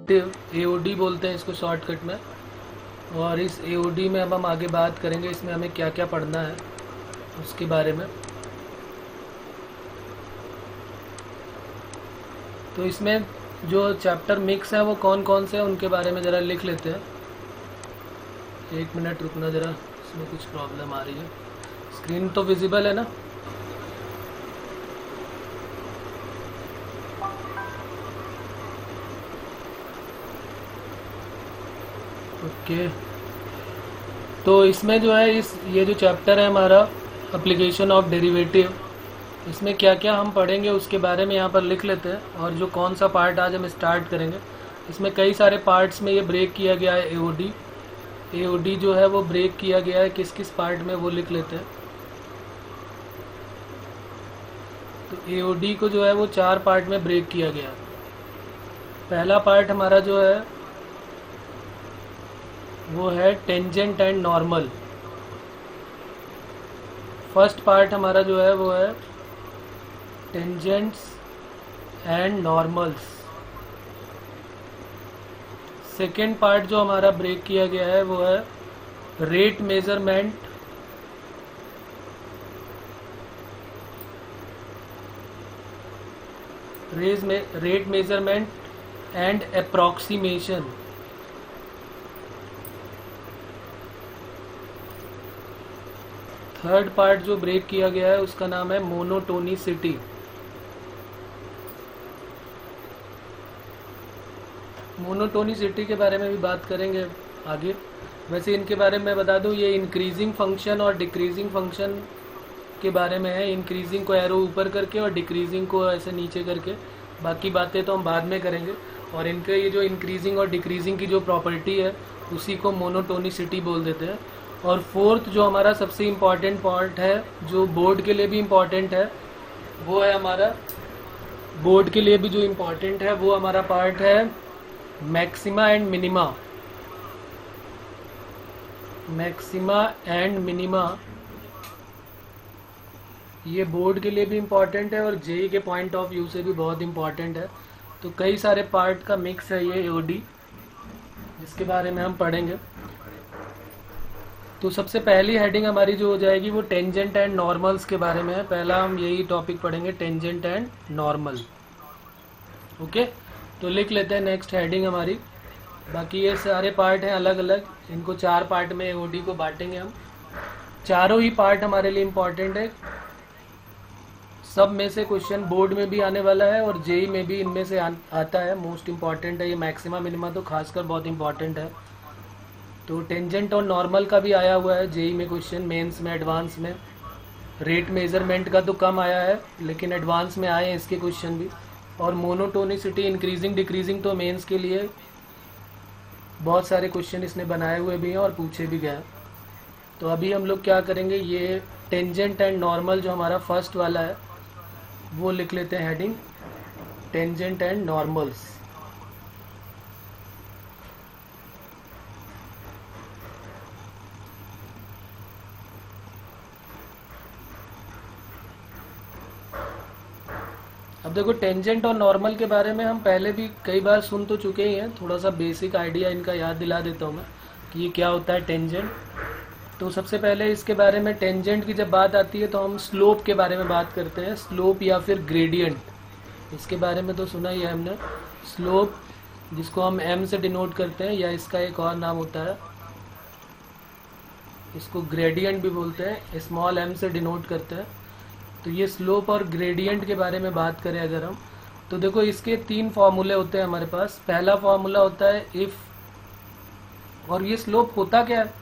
Derivative, AOD बोलते हैं इसको शॉर्टकट में। और इस एओडी में अब हम आगे बात करेंगे इसमें हमें क्या क्या पढ़ना है उसके बारे में। तो इसमें जो चैप्टर मिक्स है वो कौन कौन से हैं उनके बारे में ज़रा लिख लेते हैं। 1 मिनट रुकना ज़रा, इसमें कुछ प्रॉब्लम आ रही है। स्क्रीन तो विजिबल है ना? ओके। तो इसमें जो है ये जो चैप्टर है हमारा एप्लीकेशन ऑफ डेरिवेटिव, इसमें क्या क्या हम पढ़ेंगे उसके बारे में यहाँ पर लिख लेते हैं। और जो कौन सा पार्ट आज हम स्टार्ट करेंगे, इसमें कई सारे पार्ट्स में ये ब्रेक किया गया है। एओडी जो है वो ब्रेक किया गया है किस किस पार्ट में, वो लिख लेते हैं। तो एओडी को जो है वो 4 पार्ट में ब्रेक किया गया है। पहला पार्ट हमारा जो है वो है tangent and normal. First part हमारा जो है वो है tangents and normals. Second part जो हमारा ब्रेक किया गया है वो है rate measurement, rate measurement and approximation. Third part जो ब्रेक किया गया है उसका नाम है मोनोटोनिसिटी। मोनोटोनिसिटी के बारे में भी बात करेंगे आगे। वैसे इनके बारे में बता दूं, ये इंक्रीजिंग फंक्शन और डिक्रीजिंग फंक्शन के बारे में है। इंक्रीजिंग को एरो ऊपर करके और डिक्रीजिंग को ऐसे नीचे करके। बाकी बातें तो हम बाद में करेंगे। और इनके ये जो इंक्रीजिंग और डिक्रीजिंग की जो प्रॉपर्टी है उसी को मोनोटोनिसिटी बोल देते हैं। और फोर्थ जो हमारा सबसे इम्पॉर्टेंट पार्ट है, जो बोर्ड के लिए भी इम्पॉर्टेंट है, वो है हमारा, बोर्ड के लिए भी जो इम्पॉर्टेंट है वो हमारा पार्ट है maxima and minima. Maxima and minima ये बोर्ड के लिए भी इम्पॉर्टेंट है और जेई के पॉइंट ऑफ व्यू से भी बहुत इम्पॉर्टेंट है। तो कई सारे पार्ट का मिक्स है ये एओडी, जिसके बारे में हम पढ़ेंगे। तो सबसे पहली हेडिंग हमारी जो हो जाएगी वो टेंजेंट एंड नॉर्मल्स के बारे में है। पहला हम यही टॉपिक पढ़ेंगे, टेंजेंट एंड नॉर्मल। ओके, तो लिख लेते हैं नेक्स्ट हेडिंग हमारी। बाकी ये सारे पार्ट हैं अलग अलग, इनको 4 पार्ट में एओडी को बांटेंगे हम। चारों ही पार्ट हमारे लिए इम्पॉर्टेंट है। सब में से क्वेश्चन बोर्ड में भी आने वाला है और जेई में भी इनमें से आता है। मोस्ट इम्पॉर्टेंट है ये मैक्सिमा मिनिमा, तो खासकर बहुत इम्पॉर्टेंट है। तो टेंजेंट और नॉर्मल का भी आया हुआ है जेई में क्वेश्चन, मेंस में, एडवांस में। रेट मेजरमेंट का तो कम आया है लेकिन एडवांस में आए हैं इसके क्वेश्चन भी। और मोनोटोनिसिटी, इंक्रीजिंग डिक्रीजिंग तो मेंस के लिए बहुत सारे क्वेश्चन इसने बनाए हुए भी हैं और पूछे भी गए। तो अभी हम लोग क्या करेंगे, ये टेंजेंट एंड नॉर्मल जो हमारा फर्स्ट वाला है वो लिख लेते हैं हेडिंग, टेंजेंट एंड नॉर्मल्स। अब देखो, टेंजेंट और नॉर्मल के बारे में हम पहले भी कई बार सुन तो चुके ही हैं। थोड़ा सा बेसिक आइडिया इनका याद दिला देता हूँ मैं कि ये क्या होता है टेंजेंट। तो सबसे पहले इसके बारे में, टेंजेंट की जब बात आती है तो हम स्लोप के बारे में बात करते हैं। स्लोप या फिर ग्रेडियंट, इसके बारे में तो सुना ही है हमने। स्लोप जिसको हम एम से डिनोट करते हैं, या इसका एक और नाम होता है, इसको ग्रेडियंट भी बोलते हैं, स्मॉल एम से डिनोट करते हैं। तो ये स्लोप और ग्रेडियंट के बारे में बात करें अगर हम, तो देखो इसके 3 फॉर्मूले होते हैं हमारे पास। पहला फॉर्मूला होता है इफ़, और ये स्लोप होता क्या है,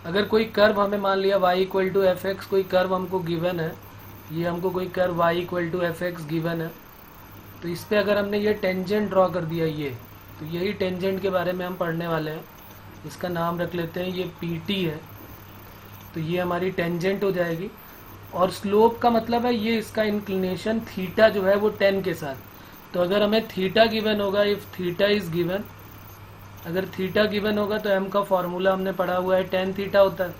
अगर कोई कर्व हमें मान लिया y equal to f x, कोई कर्व हमको गिवन है, ये हमको कोई curve y equal to f x given है, तो इस पर अगर हमने ये टेंजेंट ड्रॉ कर दिया ये, तो यही टेंजेंट के बारे में हम पढ़ने वाले हैं। इसका नाम रख लेते हैं, ये पी है। तो ये हमारी टेंजेंट हो जाएगी। और स्लोप का मतलब है ये इसका इंक्लिनेशन थीटा जो है वो 10 के साथ। तो अगर हमें थीटा गिवन होगा, इफ थीटा इज गिवन, अगर थीटा गिवन होगा तो एम का फॉर्मूला हमने पढ़ा हुआ है, tan थीटा होता है।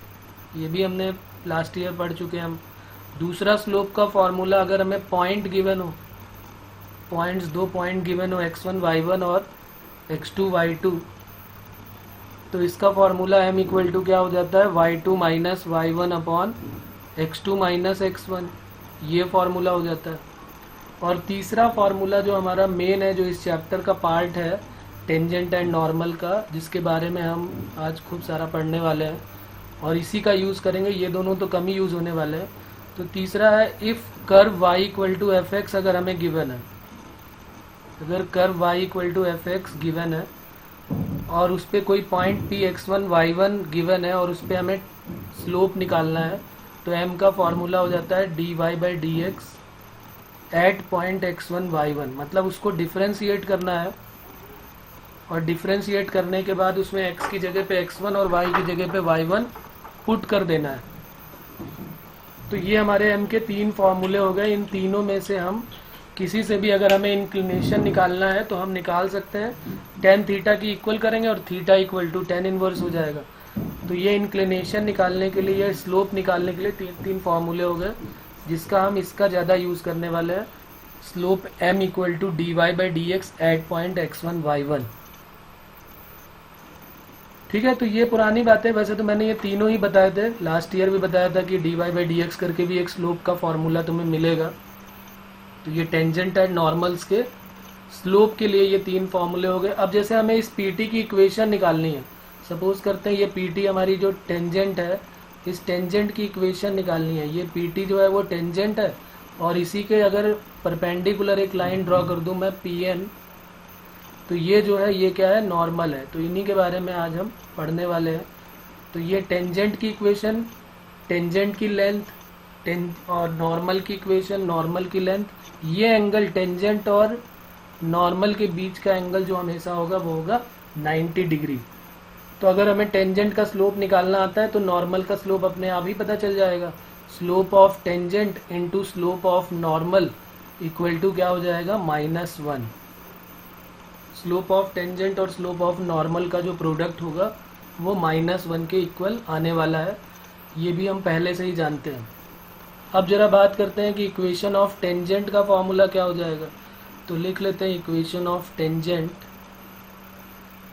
ये भी हमने लास्ट ईयर पढ़ चुके हैं हम। दूसरा स्लोप का फॉर्मूला, अगर हमें पॉइंट गिवन हो, पॉइंट्स 2 पॉइंट गिवन हो, x1 y1 और x2 y2, तो इसका फॉर्मूला m इक्वल टू क्या हो जाता है, y2 minus y1 upon x2 minus x1, ये फॉर्मूला हो जाता है। और तीसरा फॉर्मूला जो हमारा मेन है, जो इस चैप्टर का पार्ट है टेंजेंट एंड नॉर्मल का, जिसके बारे में हम आज खूब सारा पढ़ने वाले हैं और इसी का यूज़ करेंगे, ये दोनों तो कम ही यूज़ होने वाले हैं। तो तीसरा है if curve y equal to f x अगर हमें गिवन है, अगर curve y equal to f x given है और उस पर कोई point p x1 y1 given है और उस पर हमें स्लोप निकालना है, तो m का फॉर्मूला हो जाता है dy by d x at point x1 y1, मतलब उसको डिफ्रेंशिएट करना है और डिफ्रेंशिएट करने के बाद उसमें x की जगह पे x1 और y की जगह पे y1 पुट कर देना है। तो ये हमारे m के 3 फॉर्मूले हो गए। इन तीनों में से हम किसी से भी अगर हमें इंक्लिनेशन निकालना है तो हम निकाल सकते हैं। tan थीटा की इक्वल करेंगे और theta equal to tan inverse हो जाएगा। तो ये इंक्लिनेशन निकालने के लिए या स्लोप निकालने के लिए तीन फॉर्मूले हो गए, जिसका हम इसका ज़्यादा यूज़ करने वाले हैं, slope m equal to d y by d x at point x1 y1। ठीक है, तो ये पुरानी बातें, वैसे तो मैंने ये तीनों ही बताए थे, लास्ट ईयर भी बताया था कि d y by d x करके भी एक स्लोप का फॉर्मूला तुम्हें मिलेगा। तो ये टेंजेंट एंड नॉर्मल्स के स्लोप के लिए ये 3 फॉर्मूले हो गए। अब जैसे हमें इस पीटी की इक्वेशन निकालनी है, सपोज करते हैं ये पीटी हमारी जो टेंजेंट है, इस टेंजेंट की इक्वेशन निकालनी है। ये पीटी जो है वो टेंजेंट है और इसी के अगर परपेंडिकुलर एक लाइन ड्रॉ कर दूं मैं पीएन, तो ये जो है ये क्या है, नॉर्मल है। तो इन्हीं के बारे में आज हम पढ़ने वाले हैं। तो ये टेंजेंट की इक्वेशन, टेंजेंट की लेंथ और नॉर्मल की इक्वेशन, नॉर्मल की लेंथ, ये एंगल टेंजेंट और नॉर्मल के बीच का एंगल जो हमेशा होगा वो होगा 90 डिग्री। तो अगर हमें टेंजेंट का स्लोप निकालना आता है तो नॉर्मल का स्लोप अपने आप ही पता चल जाएगा। Slope of tangent into slope of normal equal to क्या हो जाएगा, -1। स्लोप ऑफ टेंजेंट और स्लोप ऑफ नॉर्मल का जो प्रोडक्ट होगा वो -1 के इक्वल आने वाला है, ये भी हम पहले से ही जानते हैं। अब जरा बात करते हैं कि इक्वेशन ऑफ टेंजेंट का फॉर्मूला क्या हो जाएगा। तो लिख लेते हैं इक्वेशन ऑफ टेंजेंट।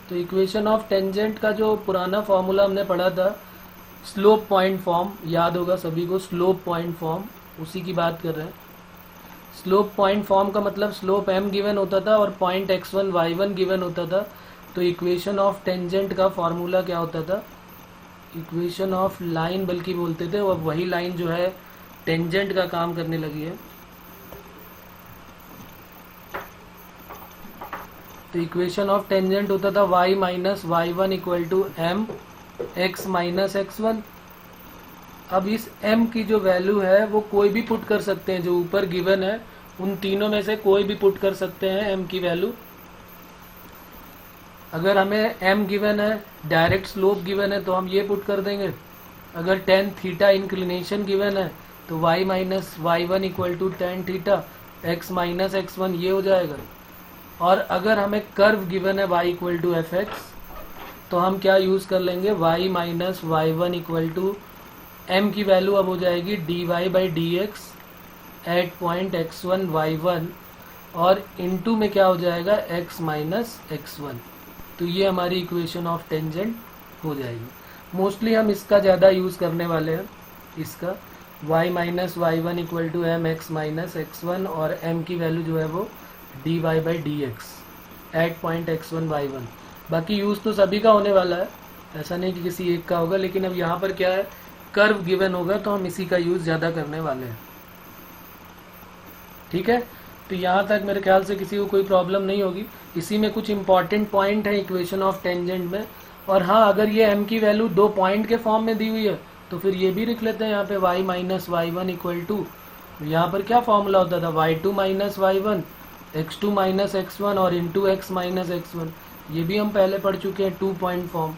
तो इक्वेशन ऑफ टेंजेंट का जो पुराना फॉर्मूला हमने पढ़ा था, स्लोप पॉइंट फॉर्म, याद होगा सभी को, स्लोप पॉइंट फॉर्म, उसी की बात कर रहे हैं। स्लोप पॉइंट फॉर्म का मतलब स्लोप m गिवन होता था और पॉइंट x1 y1 गिवन होता था। तो इक्वेशन ऑफ टेंजेंट का फॉर्मूला क्या होता था, इक्वेशन ऑफ लाइन बल्कि बोलते थे, और वही लाइन जो है टेंजेंट का काम करने लगी है। तो इक्वेशन ऑफ टेंजेंट होता था y minus y1 equal to m x minus x1। अब इस m की जो वैल्यू है वो कोई भी पुट कर सकते हैं, जो ऊपर गिवन है उन तीनों में से कोई भी पुट कर सकते हैं m की वैल्यू। अगर हमें m गिवन है, डायरेक्ट स्लोप गिवन है, तो हम ये पुट कर देंगे। अगर tan थीटा इंक्लिनेशन गिवन है तो y minus y1 equal to tan theta x minus x1, ये हो जाएगा। और अगर हमें कर्व गिवन है y equal to f x, तो हम क्या यूज़ कर लेंगे, y minus y1 equal to m की वैल्यू अब हो जाएगी dy by d x at point x1 y1 और इनटू में क्या हो जाएगा x माइनस x1। तो ये हमारी इक्वेशन ऑफ टेंजेंट हो जाएगी। मोस्टली हम इसका ज़्यादा यूज़ करने वाले हैं, इसका y minus y1 equal to m x minus x1 और m की वैल्यू जो है वो dy by d x at point x1 y1। बाकी यूज़ तो सभी का होने वाला है, ऐसा नहीं कि किसी एक का होगा, लेकिन अब यहाँ पर क्या है, कर्व गिवन होगा तो हम इसी का यूज़ ज़्यादा करने वाले हैं। ठीक है, तो यहाँ तक मेरे ख्याल से किसी को कोई प्रॉब्लम नहीं होगी। इसी में कुछ इंपॉर्टेंट पॉइंट है इक्वेशन ऑफ टेंजेंट में। और हाँ, अगर ये m की वैल्यू 2 पॉइंट के फॉर्म में दी हुई है तो फिर ये भी लिख लेते हैं यहाँ पे y minus y1 equal to, यहाँ पर क्या फॉर्मूला होता था, y2 minus y1 x2 minus x1 और इंटू x माइनस x1। ये भी हम पहले पढ़ चुके हैं, 2 पॉइंट फॉर्म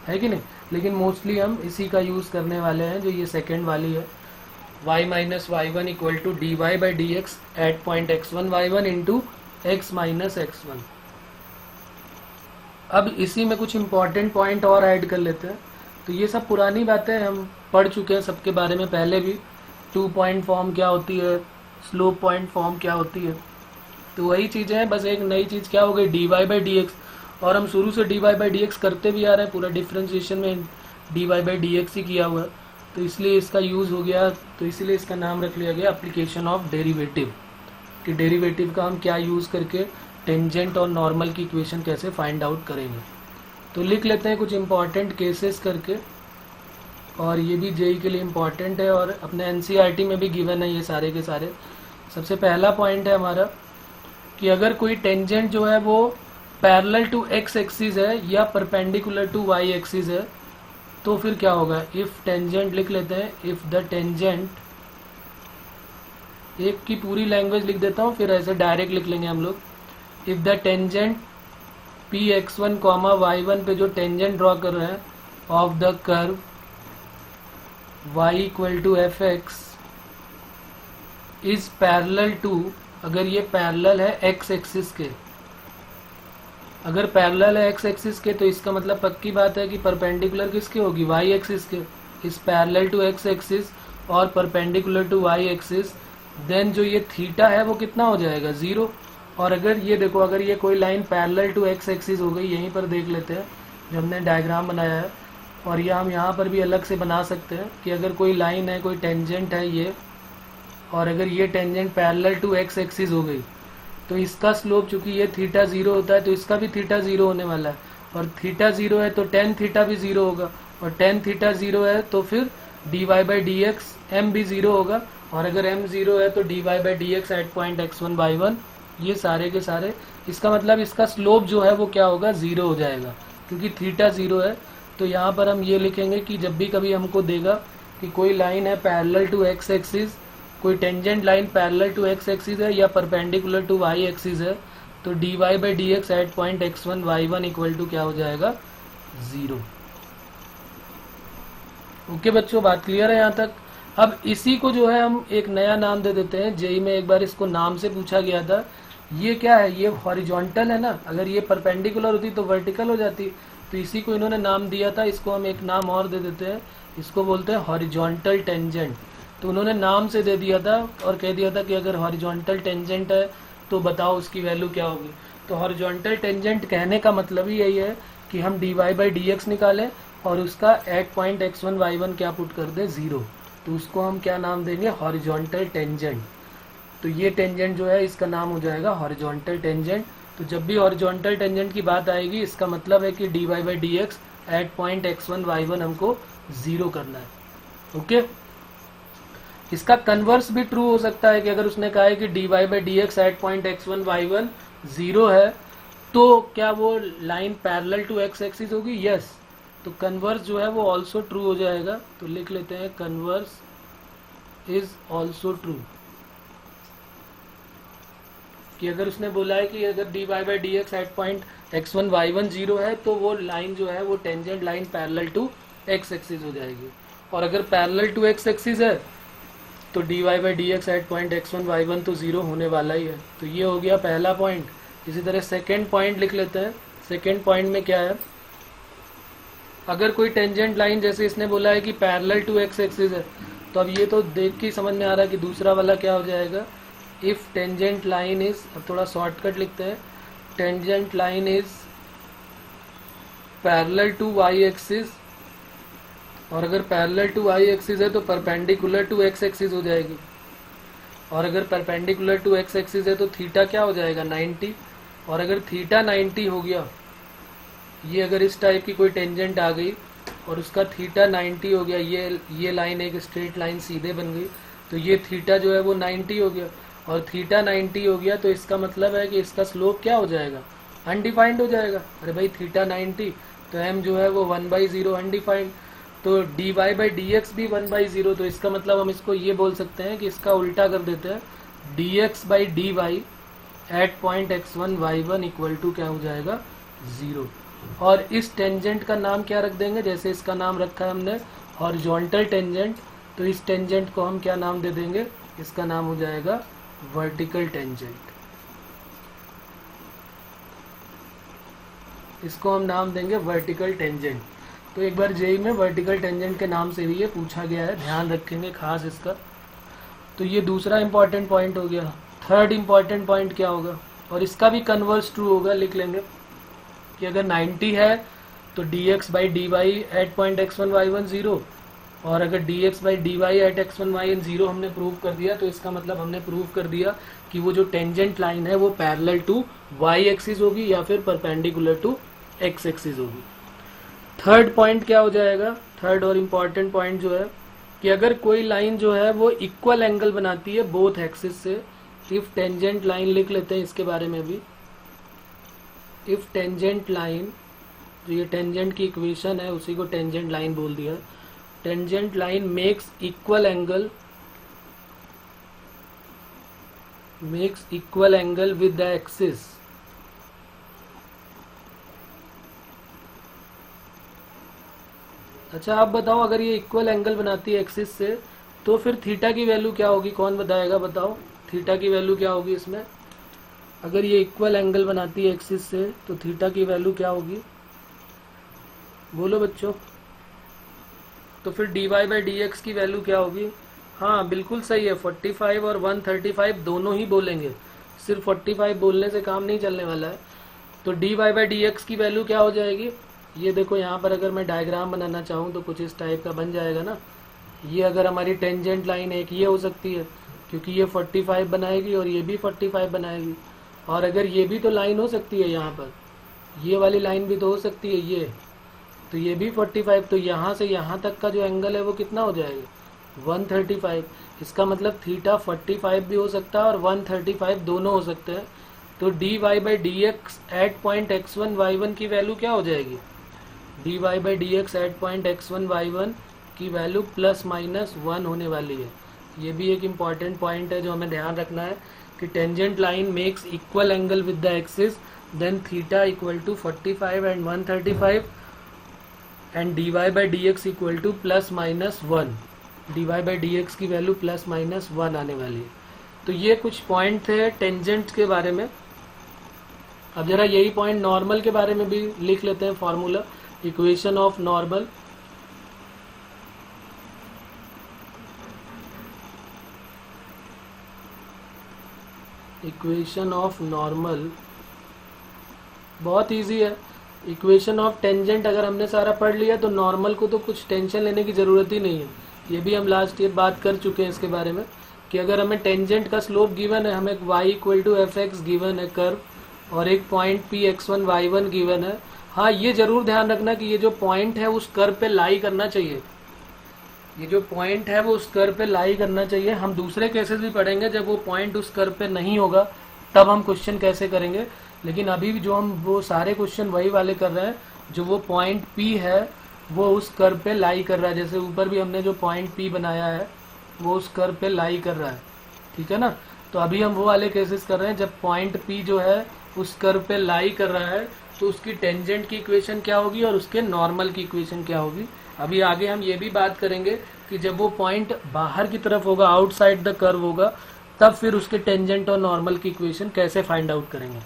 है कि नहीं, लेकिन मोस्टली हम इसी का यूज़ करने वाले हैं, जो ये सेकेंड वाली है, y minus y1 equal to d y by d x at point x1 y1 into x minus x1। अब इसी में कुछ इंपॉर्टेंट पॉइंट और ऐड कर लेते हैं। तो ये सब पुरानी बातें हम पढ़ चुके हैं, सबके बारे में पहले भी, 2 पॉइंट फॉर्म क्या होती है, स्लोप पॉइंट फॉर्म क्या होती है, तो वही चीज़ें हैं। बस एक नई चीज़ क्या हो गई, d y by d x. और हम शुरू से dy बाई डी एक्स करते भी आ रहे हैं, पूरा डिफ्रेंशिएशन में dy बाई डी एक्स ही किया हुआ है, तो इसलिए इसका यूज़ हो गया, तो इसलिए इसका नाम रख लिया गया एप्लीकेशन ऑफ डेरिवेटिव, कि डेरिवेटिव का हम क्या यूज़ करके टेंजेंट और नॉर्मल की इक्वेशन कैसे फाइंड आउट करेंगे। तो लिख लेते हैं कुछ इंपॉर्टेंट केसेस करके, और ये भी जेई के लिए इम्पॉर्टेंट है और अपने एनसीईआरटी में भी गिवन है ये सारे के सारे। सबसे पहला पॉइंट है हमारा कि अगर कोई टेंजेंट जो है वो पैरेलल टू एक्स एक्सिस है या परपेंडिकुलर टू वाई एक्सिस है, तो फिर क्या होगा। इफ टेंजेंट लिख लेते हैं, इफ द टेंजेंट, एक की पूरी लैंग्वेज लिख देता हूँ फिर ऐसे डायरेक्ट लिख लेंगे हम लोग। If the tangent p x one comma y one पे जो टेंजेंट ड्रॉ कर रहे हैं of the curve y equal to f x is parallel to, अगर ये पैरेलल है एक्स एक्सिस के, अगर पैरेलल है एक्स एक्सिस के तो इसका मतलब पक्की बात है कि परपेंडिकुलर किसके होगी, वाई एक्सिस के। इस पैरेलल टू एक्स एक्सिस और perpendicular to y axis, then जो ये थीटा है वो कितना हो जाएगा, 0। और अगर ये देखो, अगर ये कोई line parallel to x axis हो गई, यहीं पर देख लेते हैं जो हमने डायग्राम बनाया है, और ये हम यहाँ पर भी अलग से बना सकते हैं कि अगर कोई लाइन है, कोई टेंजेंट है ये, और अगर ये tangent parallel to x axis हो गई तो इसका स्लोप, चूंकि ये थीटा 0 होता है तो इसका भी थीटा 0 होने वाला है, और थीटा 0 है तो टेन थीटा भी 0 होगा, और टेन थीटा 0 है तो फिर d y by d x m भी 0 होगा, और अगर एम 0 है तो d y by d x at point x1y1, ये सारे के सारे, इसका मतलब इसका स्लोप जो है वो क्या होगा, 0 हो जाएगा, क्योंकि थीटा 0 है। तो यहाँ पर हम ये लिखेंगे कि जब भी कभी हमको देगा कि कोई लाइन है पैरेलल टू एक्स एक्सिस, कोई tangent line parallel to x axis है या परपेंडिकुलर टू वाई एक्सिस है, तो d y by d x at point x1y1 equal to क्या हो जाएगा, 0। ओके बच्चों, बात क्लियर है यहाँ तक। अब इसी को जो है हम एक नया नाम दे देते हैं, जेई में एक बार इसको नाम से पूछा गया था। ये क्या है, ये हॉरिजॉन्टल है ना, अगर ये परपेंडिकुलर होती तो वर्टिकल हो जाती, तो इसी को इन्होंने नाम दिया था, इसको हम एक नाम और दे देते हैं, इसको बोलते हैं हॉरिजॉन्टल टेंजेंट। तो उन्होंने नाम से दे दिया था और कह दिया था कि अगर हॉरिजॉन्टल टेंजेंट है तो बताओ उसकी वैल्यू क्या होगी। तो हॉरिजॉन्टल टेंजेंट कहने का मतलब ही यही है कि हम d y by d x निकालें और उसका एट पॉइंट x1y1 क्या पुट कर दे, 0, तो उसको हम क्या नाम देंगे, हॉरिजॉन्टल टेंजेंट। तो ये टेंजेंट जो है इसका नाम हो जाएगा हॉरिजॉन्टल टेंजेंट। तो जब भी हॉरिजॉन्टल टेंजेंट की बात आएगी इसका मतलब है कि d y by d x at point x1y1 हमको 0 करना है। ओके, इसका कन्वर्स भी ट्रू हो सकता है कि अगर उसने कहा है कि d y by d x at point x1y1 0 है तो क्या वो line parallel to x axis होगी, यस। तो कन्वर्स जो है वो ऑल्सो ट्रू हो जाएगा, तो लिख लेते हैं कन्वर्स इज ऑल्सो ट्रू, कि अगर उसने बोला है कि अगर d y by d x at point x1y1 0 है तो वो लाइन जो है वो tangent line parallel to x axis हो जाएगी, और अगर पैरेलल टू एक्स एक्सिस है तो d y by d x at point x1y1 तो 0 होने वाला ही है। तो ये हो गया पहला पॉइंट। इसी तरह सेकेंड पॉइंट लिख लेते हैं। सेकेंड पॉइंट में क्या है, अगर कोई टेंजेंट लाइन, जैसे इसने बोला है कि पैरेलल टू एक्स एक्सिस है, तो अब ये तो देख के समझ में आ रहा है कि दूसरा वाला क्या हो जाएगा, इफ टेंजेंट लाइन इज, अब थोड़ा शॉर्टकट लिखते हैं, tangent line is parallel to y axis, और अगर पैरेलल टू वाई एक्सिस है तो परपेंडिकुलर टू एक्स एक्सिस हो जाएगी, और अगर परपेंडिकुलर टू एक्स एक्सिस है तो थीटा क्या हो जाएगा, 90, और अगर थीटा 90 हो गया, ये अगर इस टाइप की कोई टेंजेंट आ गई और उसका थीटा 90 हो गया, ये लाइन एक स्ट्रेट लाइन सीधे बन गई, तो ये थीटा जो है वो 90 हो गया, और थीटा 90 हो गया तो इसका मतलब है कि इसका स्लोप क्या हो जाएगा, अनडिफाइंड हो जाएगा। अरे भाई थीटा 90 तो m जो है वो 1/0 अनडिफाइंड, तो d y by d x भी 1/0, तो इसका मतलब हम इसको ये बोल सकते हैं कि इसका उल्टा कर देते हैं, d x by d y at point x1y1 equal to क्या हो जाएगा, 0। और इस टेंजेंट का नाम क्या रख देंगे, जैसे इसका नाम रखा है हमने हॉरिजॉन्टल टेंजेंट, तो इस टेंजेंट को हम क्या नाम दे देंगे, इसका नाम हो जाएगा वर्टिकल टेंजेंट। इसको हम नाम देंगे वर्टिकल टेंजेंट। तो एक बार जेई में वर्टिकल टेंजेंट के नाम से भी ये पूछा गया है, ध्यान रखेंगे खास इसका। तो ये दूसरा इंपॉर्टेंट पॉइंट हो गया। थर्ड इंपॉर्टेंट पॉइंट क्या होगा, और इसका भी कन्वर्स ट्रू होगा, लिख लेंगे कि अगर 90 है तो dx by d y at point x1 y1 0, और अगर dx by d y at x1 y1 0 हमने प्रूव कर दिया, तो इसका मतलब हमने प्रूव कर दिया कि वो जो टेंजेंट लाइन है वो पैरेलल टू y एक्सिस होगी या फिर परपेंडिकुलर टू x एक्सिस होगी। थर्ड पॉइंट क्या हो जाएगा, थर्ड और इम्पॉर्टेंट पॉइंट जो है कि अगर कोई लाइन जो है वो इक्वल एंगल बनाती है बोथ एक्सिस से, इफ टेंजेंट लाइन लिख लेते हैं इसके बारे में भी, इफ टेंजेंट लाइन, जो ये टेंजेंट की इक्वेशन है उसी को टेंजेंट लाइन बोल दिया, tangent line makes equal angle with the axis, अच्छा आप बताओ अगर ये इक्वल एंगल बनाती है एक्सिस से तो फिर थीटा की वैल्यू क्या होगी, कौन बताएगा, बताओ थीटा की वैल्यू क्या होगी इसमें। अगर ये इक्वल एंगल बनाती है एक्सिस से तो थीटा की वैल्यू क्या होगी, बोलो बच्चों। तो फिर dy बाई डी एक्स की वैल्यू क्या होगी, हाँ बिल्कुल सही है, 45 और 135 दोनों ही बोलेंगे, सिर्फ 45 बोलने से काम नहीं चलने वाला है। तो dy बाई डी एक्स की वैल्यू क्या हो जाएगी, ये देखो यहाँ पर अगर मैं डायग्राम बनाना चाहूँ तो कुछ इस टाइप का बन जाएगा ना। ये अगर हमारी टेंजेंट लाइन एक ये हो सकती है क्योंकि ये 45 बनाएगी और ये भी 45 बनाएगी, और अगर ये भी तो लाइन हो सकती है, यहाँ पर ये वाली लाइन भी तो हो सकती है ये, तो ये भी 45, तो यहाँ से यहाँ तक का जो एंगल है वो कितना हो जाएगा 135। इसका मतलब थीटा 45 भी हो सकता है और 135 दोनों हो सकते हैं। तो dy by d x at point x1 y1 की वैल्यू क्या हो जाएगी, dy by d x at point x1 y1 की वैल्यू प्लस माइनस 1 होने वाली है। ये भी एक इम्पॉर्टेंट पॉइंट है जो हमें ध्यान रखना है कि tangent line makes equal angle with the axis, then theta equal to 45 and 135 and dy by d x equal to plus minus 1, dy by d x की वैल्यू प्लस माइनस 1 आने वाली है। तो ये कुछ पॉइंट थे टेंजेंट के बारे में। अब जरा यही पॉइंट नॉर्मल के बारे में भी लिख लेते हैं, formula equation of normal. Equation of normal बहुत इजी है। इक्वेशन ऑफ टेंजेंट अगर हमने सारा पढ़ लिया तो नॉर्मल को तो कुछ टेंशन लेने की ज़रूरत ही नहीं है। ये भी हम लास्ट ईयर बात कर चुके हैं इसके बारे में कि अगर हमें टेंजेंट का स्लोप गिवन है, हमें y equal to f x given है कर्व, और एक point p x1 y1 given है। हाँ ये जरूर ध्यान रखना कि ये जो पॉइंट है उस कर्व पे लाई करना चाहिए, ये जो पॉइंट है वो उस कर्व पे लाई करना चाहिए। हम दूसरे केसेस भी पढ़ेंगे जब वो पॉइंट उस कर्व पे नहीं होगा तब हम क्वेश्चन कैसे करेंगे, लेकिन अभी भी जो हम वो सारे क्वेश्चन वही वाले कर रहे हैं, जो वो पॉइंट P है वो उस कर्व पे लाई कर रहा है। जैसे ऊपर भी हमने जो पॉइंट P बनाया है वो उस कर्व पे लाई कर रहा है, ठीक है ना। तो अभी हम वो वाले केसेस कर रहे हैं जब पॉइंट P जो है उस कर्व पे लाई कर रहा है, तो उसकी टेंजेंट की इक्वेशन क्या होगी और उसके नॉर्मल की इक्वेशन क्या होगी। अभी आगे हम ये भी बात करेंगे कि जब वो पॉइंट बाहर की तरफ होगा, आउटसाइड द कर्व होगा, तब फिर उसके टेंजेंट और नॉर्मल की इक्वेशन कैसे फाइंड आउट करेंगे।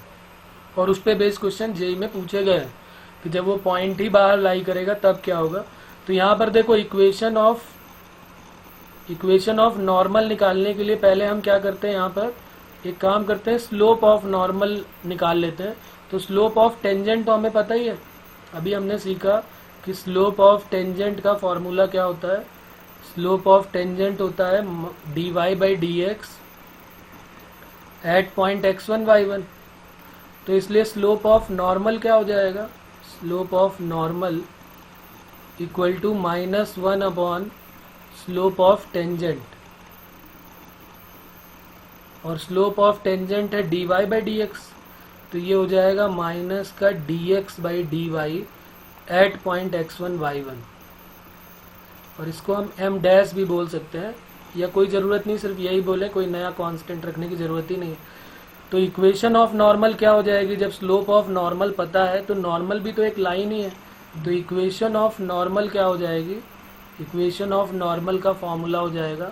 और उस पे बेस्ड क्वेश्चन जेईई में पूछे गए हैं कि जब वो पॉइंट ही बाहर लाई करेगा तब क्या होगा। तो यहाँ पर देखो इक्वेशन ऑफ नॉर्मल निकालने के लिए पहले हम क्या करते हैं, यहाँ पर एक काम करते हैं, स्लोप ऑफ नॉर्मल निकाल लेते हैं। तो स्लोप ऑफ टेंजेंट तो हमें पता ही है, अभी हमने सीखा कि स्लोप ऑफ टेंजेंट का फॉर्मूला क्या होता है। स्लोप ऑफ टेंजेंट होता है dy by d x at point x1 y1। तो इसलिए स्लोप ऑफ नॉर्मल क्या हो जाएगा, slope of normal equal to -1 upon slope of tangent, और स्लोप ऑफ टेंजेंट है dy बाई डी एक्स, तो ये हो जाएगा माइनस का dx by d y at point x1 y1। और इसको हम m डैश भी बोल सकते हैं, या कोई ज़रूरत नहीं, सिर्फ यही बोले, कोई नया कांस्टेंट रखने की ज़रूरत ही नहीं। तो इक्वेशन ऑफ नॉर्मल क्या हो जाएगी, जब स्लोप ऑफ नॉर्मल पता है तो नॉर्मल भी तो एक लाइन ही है, तो इक्वेशन ऑफ नॉर्मल क्या हो जाएगी, इक्वेशन ऑफ नॉर्मल का फॉर्मूला हो जाएगा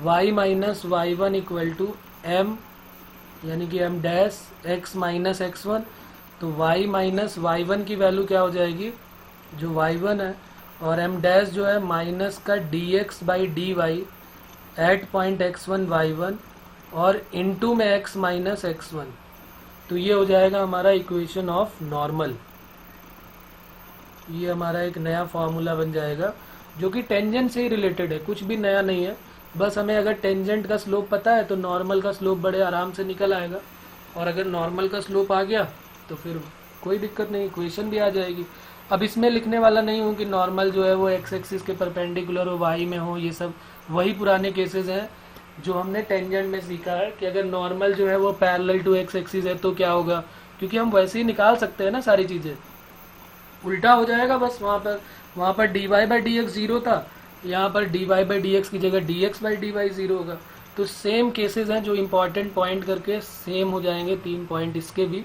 y minus y1 equal to m, यानी कि m dash x minus x1। तो y माइनस y1 की वैल्यू क्या हो जाएगी, जो y1 है, और m डैश जो है माइनस का dx by d y at point x1 y1 और इनटू में x माइनस x1। तो ये हो जाएगा हमारा इक्वेशन ऑफ नॉर्मल। ये हमारा एक नया फॉर्मूला बन जाएगा जो कि टेंजेंट से ही रिलेटेड है, कुछ भी नया नहीं है। बस हमें अगर टेंजेंट का स्लोप पता है तो नॉर्मल का स्लोप बड़े आराम से निकल आएगा, और अगर नॉर्मल का स्लोप आ गया तो फिर कोई दिक्कत नहीं, इक्वेशन भी आ जाएगी। अब इसमें लिखने वाला नहीं हूँ कि नॉर्मल जो है वो एक्स एक्सिस के परपेंडिकुलर हो, वाई में हो, ये सब वही पुराने केसेस हैं जो हमने टेंजेंट में सीखा है कि अगर नॉर्मल जो है वो पैरेलल टू एक्स एक्सिस है तो क्या होगा, क्योंकि हम वैसे ही निकाल सकते हैं ना सारी चीज़ें। उल्टा हो जाएगा बस, वहाँ पर d y by d x zero था, यहाँ पर d y by d x की जगह d x by d y zero होगा। तो सेम केसेस हैं जो इंपॉर्टेंट पॉइंट करके सेम हो जाएंगे, 3 पॉइंट इसके भी,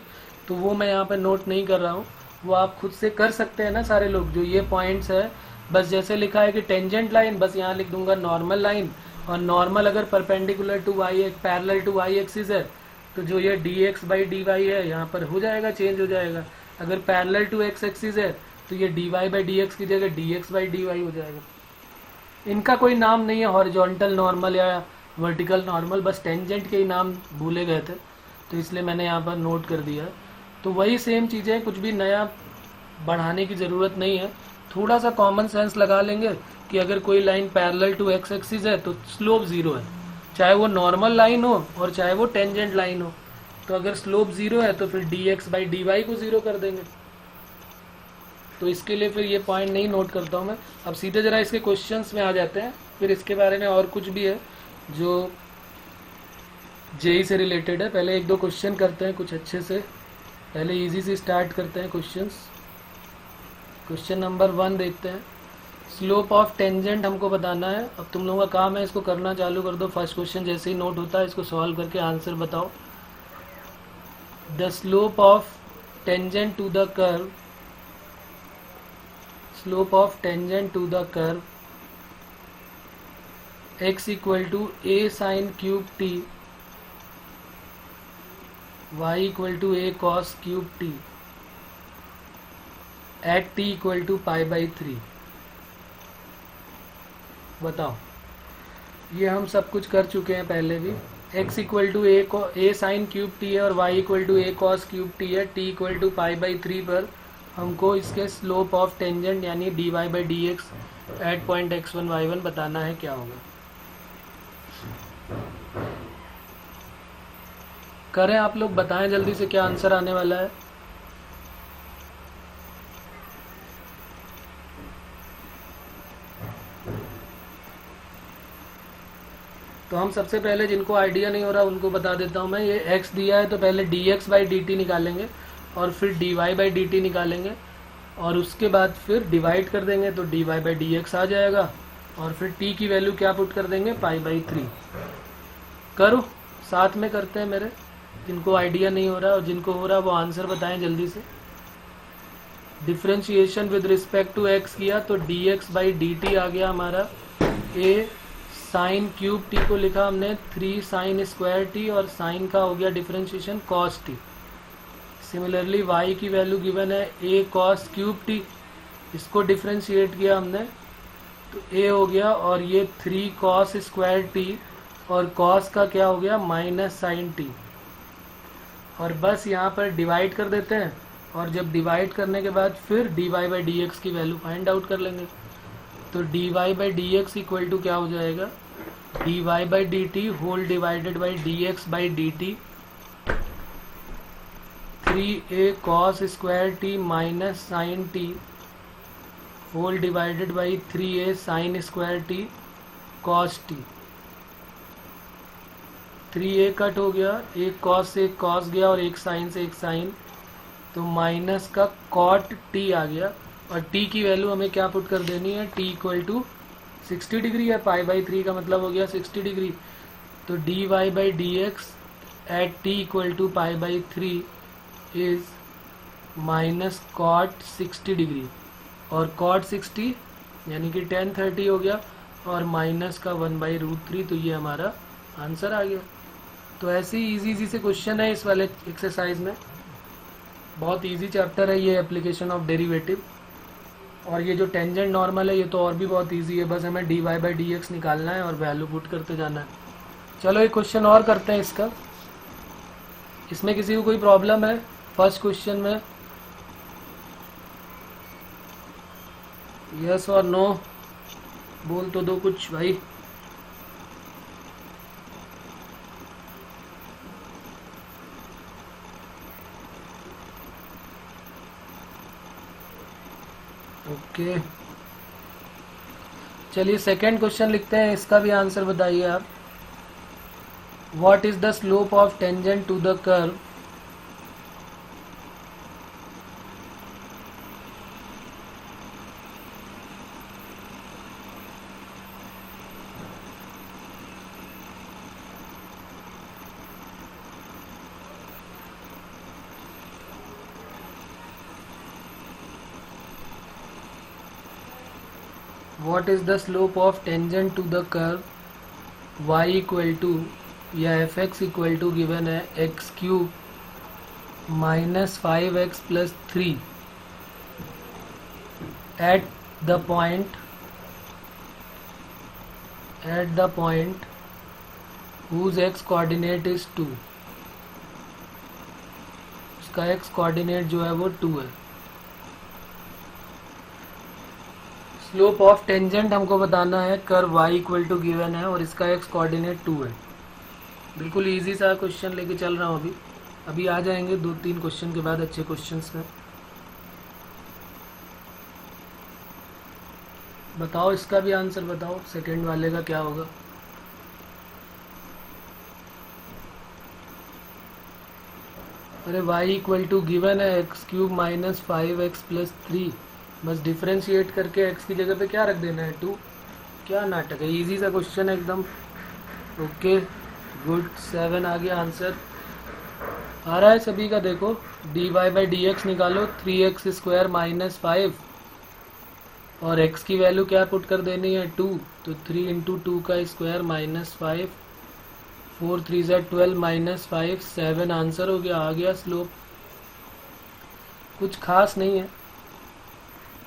तो वो मैं यहाँ पर नोट नहीं कर रहा हूँ, वो आप खुद से कर सकते हैं ना सारे लोग। जो ये पॉइंट्स है बस जैसे लिखा है कि टेंजेंट लाइन, बस यहाँ लिख दूंगा नॉर्मल लाइन, और नॉर्मल अगर perpendicular to y parallel to y axis है तो जो ये d x by d y है यहाँ पर हो जाएगा, चेंज हो जाएगा। अगर पैरेलल टू एक्स एक्सिस है तो ये d y by d x की जगह d x by d y हो जाएगा। इनका कोई नाम नहीं है, हॉरिजॉन्टल नॉर्मल या वर्टिकल नॉर्मल, बस टेंजेंट के ही नाम भूले गए थे तो इसलिए मैंने यहाँ पर नोट कर दिया। तो वही सेम चीज़ें, कुछ भी नया बढ़ाने की ज़रूरत नहीं है। थोड़ा सा कॉमन सेंस लगा लेंगे कि अगर कोई line parallel to x axis है तो स्लोप ज़ीरो है, चाहे वो नॉर्मल लाइन हो और चाहे वो टेंजेंट लाइन हो। तो अगर स्लोप ज़ीरो है तो फिर d x by d y को ज़ीरो कर देंगे। तो इसके लिए फिर ये पॉइंट नहीं नोट करता हूँ मैं। अब सीधे ज़रा इसके क्वेश्चंस में आ जाते हैं, फिर इसके बारे में और कुछ भी है जो जेई से रिलेटेड है। पहले 1-2 क्वेश्चन करते हैं कुछ अच्छे से, पहले इजी से स्टार्ट करते हैं क्वेश्चंस। क्वेश्चन नंबर 1 देखते हैं। स्लोप ऑफ टेंजेंट हमको बताना है। अब तुम लोगों का काम है इसको करना चालू कर दो। फर्स्ट क्वेश्चन जैसे ही नोट होता है इसको सॉल्व करके आंसर बताओ। The slope of tangent to the curve, slope of tangent to the curve x equal to a sine cube t, y equal to a cos cube t at t equal to pi by 3। बताओ, ये हम सब कुछ कर चुके हैं पहले भी। x equal to a sine cube t है और y equal to a cos cube t है। t equal to pi by 3 पर हमको इसके स्लोप ऑफ टेंजेंट यानी dy by d x at point x1 y1 बताना है क्या होगा। करें आप लोग, बताएं जल्दी से क्या आंसर आने वाला है। तो हम सबसे पहले, जिनको आइडिया नहीं हो रहा उनको बता देता हूँ मैं। ये x दिया है तो पहले dx बाई डी टी निकालेंगे और फिर dy बाई डी टी निकालेंगे और उसके बाद फिर डिवाइड कर देंगे तो dy बाई डी एक्स आ जाएगा और फिर t की वैल्यू क्या पुट कर देंगे, पाई बाई 3। करो, साथ में करते हैं मेरे, जिनको आइडिया नहीं हो रहा और जिनको हो रहा वो आंसर बताएं जल्दी से। Differentiation with respect to x किया तो dx बाई डी टी आ गया हमारा। a साइन क्यूब t को लिखा हमने 3 साइन स्क्वायर t और साइन का हो गया differentiation cos t। Similarly y की वैल्यू गिवन है a cos क्यूब t, इसको डिफ्रेंशिएट किया हमने तो a हो गया और ये 3 cos स्क्वायर t और cos का क्या हो गया माइनस साइन t। और बस यहाँ पर डिवाइड कर देते हैं और जब डिवाइड करने के बाद फिर dy बाई डी एक्स की वैल्यू फाइंड आउट कर लेंगे। तो dy by d x equal to क्या हो जाएगा, dy by d t whole divided by dx by d t 3a cos square t minus sine t whole divided by 3a sine square t cos t। 3a cut हो गया, एक cos से एक cos गया और एक sign से एक साइन, तो माइनस का cot t आ गया और t की वैल्यू हमें क्या पुट कर देनी है, t इक्वल टू 60 डिग्री है, पाई बाई 3 का मतलब हो गया 60 डिग्री। तो dy by d x at t equal to pi by 3 is minus cot 60 degree और cot 60 यानी कि tan 30 हो गया और माइनस का 1/√3, तो ये हमारा आंसर आ गया। तो ऐसे ही इजी से क्वेश्चन है इस वाले एक्सरसाइज में, बहुत इजी चैप्टर है ये, एप्लीकेशन ऑफ डेरिवेटिव। और ये जो टेंजेंट नॉर्मल है ये तो और भी बहुत इजी है, बस हमें dy बाई डी एक्स निकालना है और वैल्यू पुट करते जाना है। चलो एक क्वेश्चन और करते हैं इसका। इसमें किसी को कोई प्रॉब्लम है फर्स्ट क्वेश्चन में? यस और नो बोल तो दो कुछ भाई। ओके चलिए सेकंड क्वेश्चन लिखते हैं, इसका भी आंसर बताइए आप। What is the slope of tangent to the curve what is the slope of tangent to the curve y equal to या fx equal to given है x cube minus 5x plus 3 at the point whose x coordinate is 2। उसका x coordinate जो है वो 2 है। Slope of tangent हमको बताना है, curve y equal to given है और इसका x कोऑर्डिनेट 2 है। बिल्कुल इजी सा क्वेश्चन लेके चल रहा हूँ अभी आ जाएंगे 2-3 क्वेश्चन के बाद अच्छे क्वेश्चंस में। बताओ इसका भी आंसर बताओ, सेकंड वाले का क्या होगा? अरे y इक्वल टू गिवन है x cube minus 5x plus 3, बस डिफ्रेंशिएट करके x की जगह पे क्या रख देना है 2। क्या नाटक है, इजी सा क्वेश्चन है एकदम। ओके गुड, 7 आ गया आंसर। आ रहा है सभी का, देखो dy बाई डी एक्स निकालो 3x स्क्वायर माइनस 5 और x की वैल्यू क्या पुट कर देनी है 2, तो 3 इंटू 2 का स्क्वायर माइनस 5, 4 3 ज़ा 12 माइनस 5, 7 आंसर हो गया। आ गया स्लोप, कुछ खास नहीं है।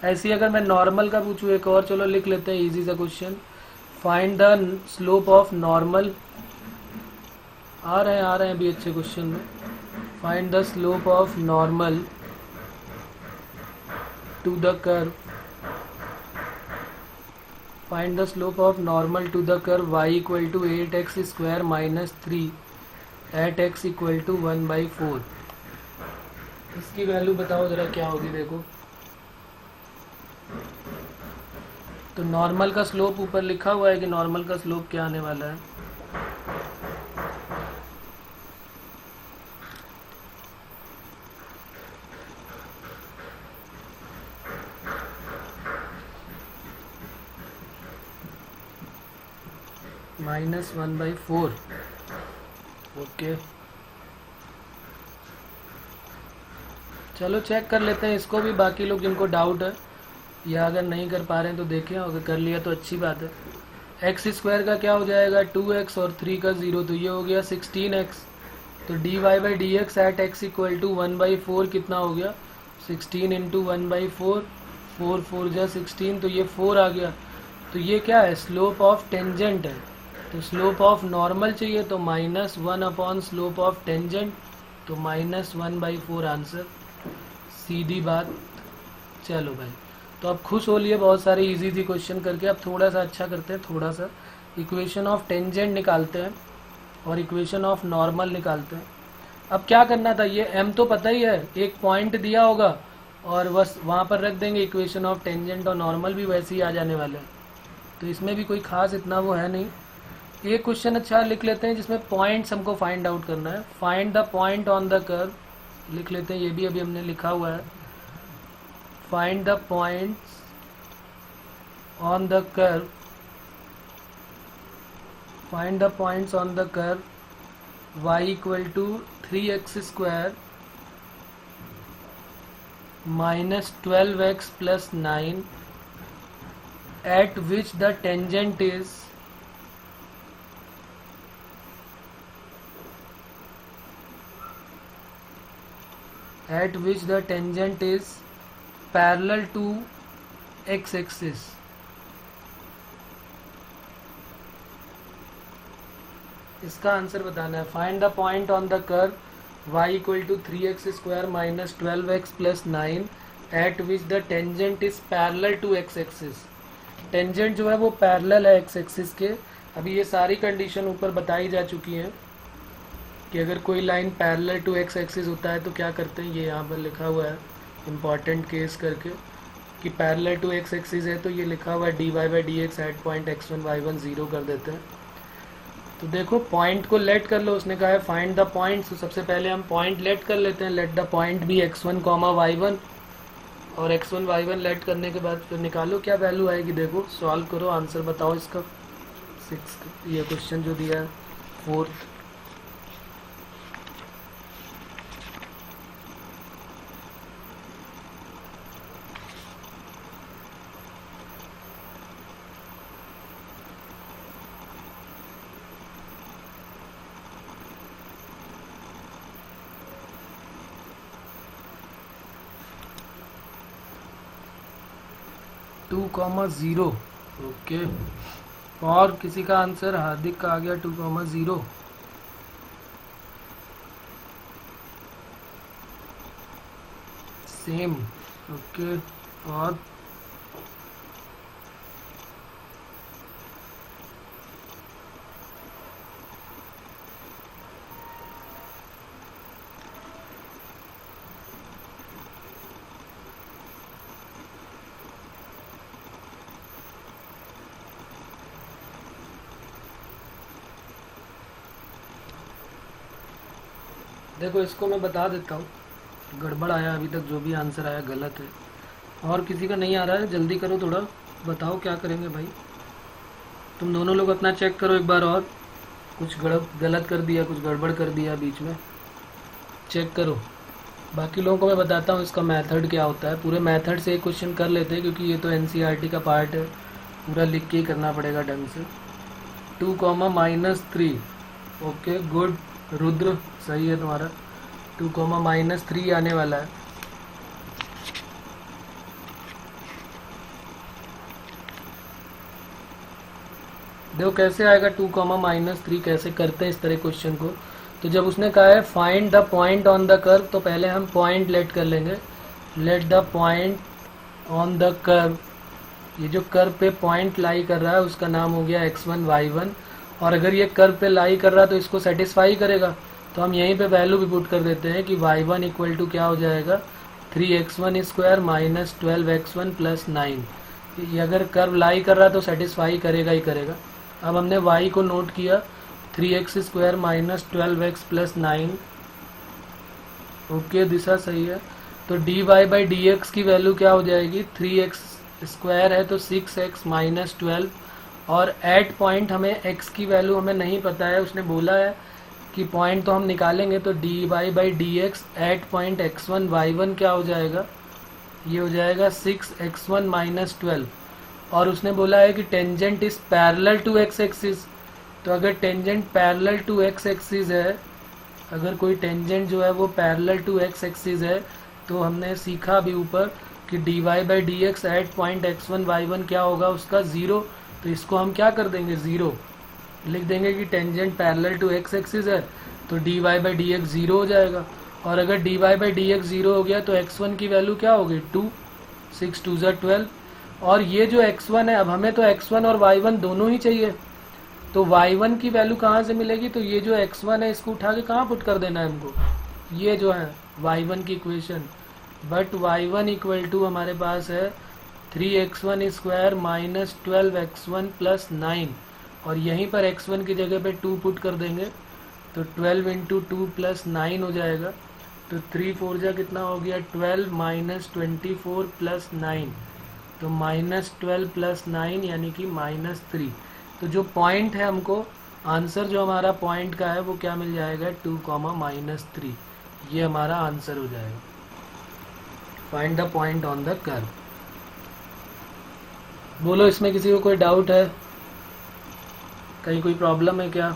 ऐसी अगर मैं नॉर्मल का पूछूं एक और, चलो लिख लेते हैं इजी सा question. Find the slope of normal, आ रहे हैं अभी अच्छे क्वेश्चन में। Find the slope of normal to the curve, find the slope of normal to the curve y equal to 8x square minus 3 at x equal to 1/4। इसकी value बताओ जरा क्या होगी। देखो तो नॉर्मल का स्लोप ऊपर लिखा हुआ है कि नॉर्मल का स्लोप क्या आने वाला है। -1/4। ओके चलो चेक कर लेते हैं इसको भी, बाकी लोग जिनको डाउट है या अगर नहीं कर पा रहे हैं तो देखें, अगर कर लिया तो अच्छी बात है। एक्स स्क्वायर का क्या हो जाएगा 2x और 3 का 0, तो ये हो गया 16x। तो dy by d x at x equal to 1/4 कितना हो गया 16 इंटू 1/4, 4 4 जा 16, तो ये 4 आ गया। तो ये क्या है, स्लोप ऑफ टेंजेंट है। तो स्लोप ऑफ नॉर्मल चाहिए तो -1 अपॉन स्लोप ऑफ टेंजेंट, तो -1/4 आंसर, सीधी बात। चलो भाई, तो अब खुश हो लिए, बहुत सारे इजी थी क्वेश्चन करके। अब थोड़ा सा अच्छा करते हैं, थोड़ा सा इक्वेशन ऑफ टेंजेंट निकालते हैं और इक्वेशन ऑफ नॉर्मल निकालते हैं। अब क्या करना था, ये m तो पता ही है, एक पॉइंट दिया होगा और बस वहाँ पर रख देंगे इक्वेशन ऑफ टेंजेंट, और नॉर्मल भी वैसे ही आ जाने वाले हैं। तो इसमें भी कोई खास इतना वो है नहीं। एक क्वेश्चन अच्छा लिख लेते हैं जिसमें पॉइंट्स हमको फाइंड आउट करना है। Find the point on the curve लिख लेते हैं, ये भी अभी हमने लिखा हुआ है। Find the points on the curve, find the points on the curve y equal to 3x square minus 12x plus 9 at which the tangent is parallel to x axis। इसका आंसर बताना है। Find the point on the curve y equal to 3x square minus 12x plus 9 at which the tangent is parallel to x axis. Tangent जो है वो parallel है x axis के। अभी ये सारी कंडीशन ऊपर बताई जा चुकी हैं कि अगर कोई line parallel to x axis होता है तो क्या करते हैं, ये यहाँ पर लिखा हुआ है इम्पॉर्टेंट केस करके कि पैरेलल टू x एक्सिस है तो ये लिखा हुआ है dy by d x at point x1 y1 0 कर देते हैं। तो देखो पॉइंट को लेट कर लो, उसने कहा है फाइंड द पॉइंट। तो सबसे पहले हम पॉइंट लेट कर लेते हैं, let the point B x1 y1 और x1 y1 लेट करने के बाद फिर निकालो क्या वैल्यू आएगी। देखो सॉल्व करो, आंसर बताओ इसका। 6 ये क्वेश्चन जो दिया है 4th। Two comma zero. Okay, और किसी का आंसर हार्दिक का आ गया 2,0 सेम। ओके, और देखो इसको मैं बता देता हूँ, गड़बड़ आया अभी तक, जो भी आंसर आया गलत है। और किसी का नहीं आ रहा है, जल्दी करो थोड़ा, बताओ क्या करेंगे भाई। तुम दोनों लोग अपना चेक करो एक बार, और कुछ गलत कर दिया, कुछ गड़बड़ कर दिया बीच में, चेक करो। बाकी लोगों को मैं बताता हूँ इसका मेथड क्या होता है। पूरे मेथड से एक क्वेश्चन कर लेते हैं क्योंकि ये तो NCERT का पार्ट है, पूरा लिख के ही करना पड़ेगा ढंग से। 2,-3। ओके गुड रुद्र, सही है तुम्हारा। 2,-3 आने वाला है। देखो कैसे आएगा 2,-3, कैसे करते हैं इस तरह क्वेश्चन को। तो जब उसने कहा है find the point on the curve, तो पहले हम पॉइंट लेट कर लेंगे। Let the point on the curve, ये जो कर्व पे पॉइंट लाई कर रहा है उसका नाम हो गया x1 y1। और अगर ये कर्व पे लाई कर रहा है तो इसको सेटिस्फाई करेगा, तो हम यहीं पे वैल्यू भी पुट कर देते हैं कि y1 इक्वल टू क्या हो जाएगा 3x1 square minus 12x1 plus 9। ये अगर कर्व लाई कर रहा है तो सेटिस्फाई करेगा ही करेगा। अब हमने y को नोट किया 3x square minus 12x plus 9। Okay, Disha सही है। तो dy बाई डी एक्स की वैल्यू क्या हो जाएगी, 3x स्क्वायर है तो 6x माइनस 12। और एट पॉइंट हमें x की वैल्यू हमें नहीं पता है, उसने बोला है कि पॉइंट तो हम निकालेंगे। तो dy by d x at point x1 y1 क्या हो जाएगा, ये हो जाएगा 6x1 माइनस 12। और उसने बोला है कि tangent is parallel to x axis. तो अगर tangent parallel to x axis है, अगर कोई टेंजेंट जो है वो पैरेलल टू x एक्सिस है, तो हमने सीखा अभी ऊपर कि dy by d x at point x1 y1 क्या होगा उसका 0। तो इसको हम क्या कर देंगे 0 लिख देंगे कि tangent parallel to x axis है, तो dy बाई डी एक्स 0 हो जाएगा। और अगर dy बाई डी एक्स 0 हो गया तो x1 की वैल्यू क्या होगी 2, 6 2 12। और ये जो x1 है, अब हमें तो x1 और y1 दोनों ही चाहिए, तो y1 की वैल्यू कहाँ से मिलेगी, तो ये जो x1 है इसको उठा के कहाँ पुट कर देना है हमको, ये जो है y1 की equation. But y1 equal to हमारे पास है 3x1 square minus 12x1 plus 9। और यहीं पर x1 की जगह पे 2 पुट कर देंगे, तो 12 इंटू 2 प्लस 9 हो जाएगा। तो 3 4 जा कितना हो गया 12 माइनस 24 प्लस 9, तो माइनस 12 प्लस 9 यानी कि -3। तो जो पॉइंट है हमको, आंसर जो हमारा पॉइंट का है वो क्या मिल जाएगा 2,-3। ये हमारा आंसर हो जाएगा। Find the point on the curve. बोलो इसमें किसी को कोई डाउट है, कहीं कोई प्रॉब्लम है क्या।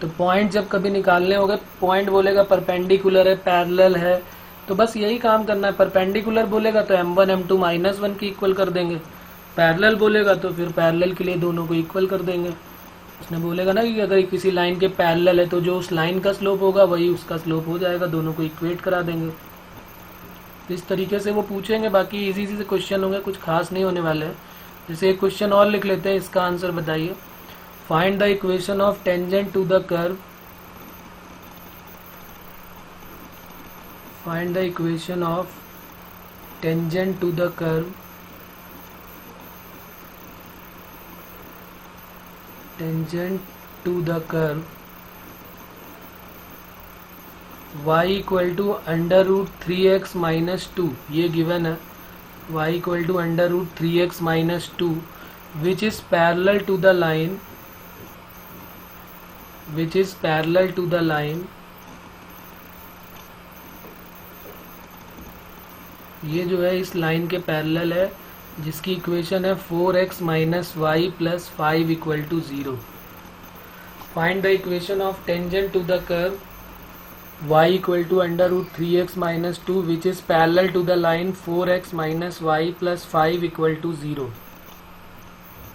तो पॉइंट जब कभी निकालने होगा, पॉइंट बोलेगा परपेंडिकुलर है, पैरेलल है, तो बस यही काम करना है। परपेंडिकुलर बोलेगा तो m1 m2 -1 की इक्वल कर देंगे, पैरेलल बोलेगा तो फिर पैरेलल के लिए दोनों को इक्वल कर देंगे। उसने बोलेगा ना कि अगर किसी लाइन के पैरेलल है तो जो उस लाइन का स्लोप होगा वही उसका स्लोप हो जाएगा, दोनों को इक्वेट करा देंगे। इस तरीके से वो पूछेंगे, बाकी इजी से क्वेश्चन होंगे, कुछ खास नहीं होने वाले हैं। जैसे एक क्वेश्चन और लिख लेते हैं, इसका आंसर बताइए। Find the equation of tangent to the curve, find the equation of tangent to the curve, tangent to the curve y equal to under root 3x minus 2, ये गिवन है। y equal to under root 3x minus 2 which is parallel to the line, which is parallel to the line, ये जो है इस line के parallel है, जिसकी equation है 4x minus y plus 5 equal to 0। Find the equation of tangent to the curve y equal to under root 3x minus 2 which is parallel to the line 4x minus y plus 5 equal to 0।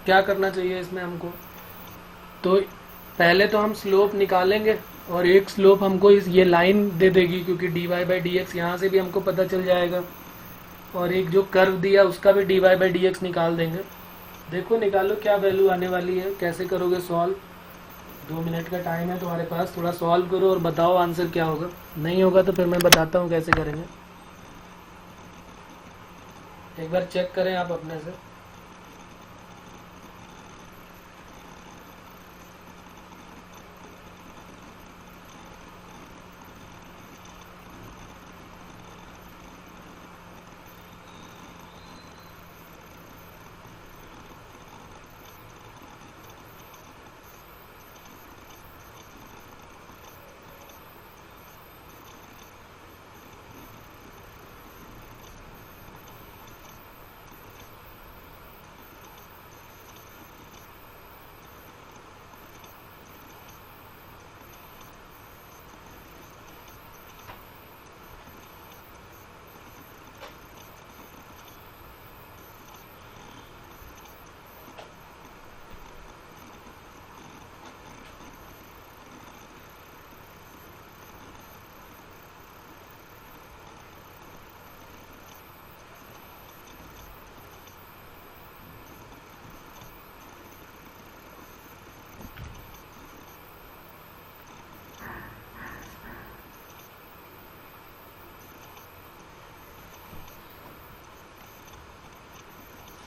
क्या करना चाहिए इसमें हमको? तो पहले तो हम slope निकालेंगे और एक स्लोप हमको ये लाइन दे देगी, क्योंकि dy बाई डी एक्स यहाँ से भी हमको पता चल जाएगा, और एक जो कर्व दिया उसका भी dy बाई डी एक्स निकाल देंगे। देखो निकालो क्या वैल्यू आने वाली है, कैसे करोगे सॉल्व। 2 मिनट का टाइम है तुम्हारे पास, थोड़ा सॉल्व करो और बताओ आंसर क्या होगा। नहीं होगा तो फिर मैं बताता हूँ कैसे करेंगे, एक बार चेक करें आप अपने से।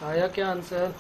आया क्या आंसर?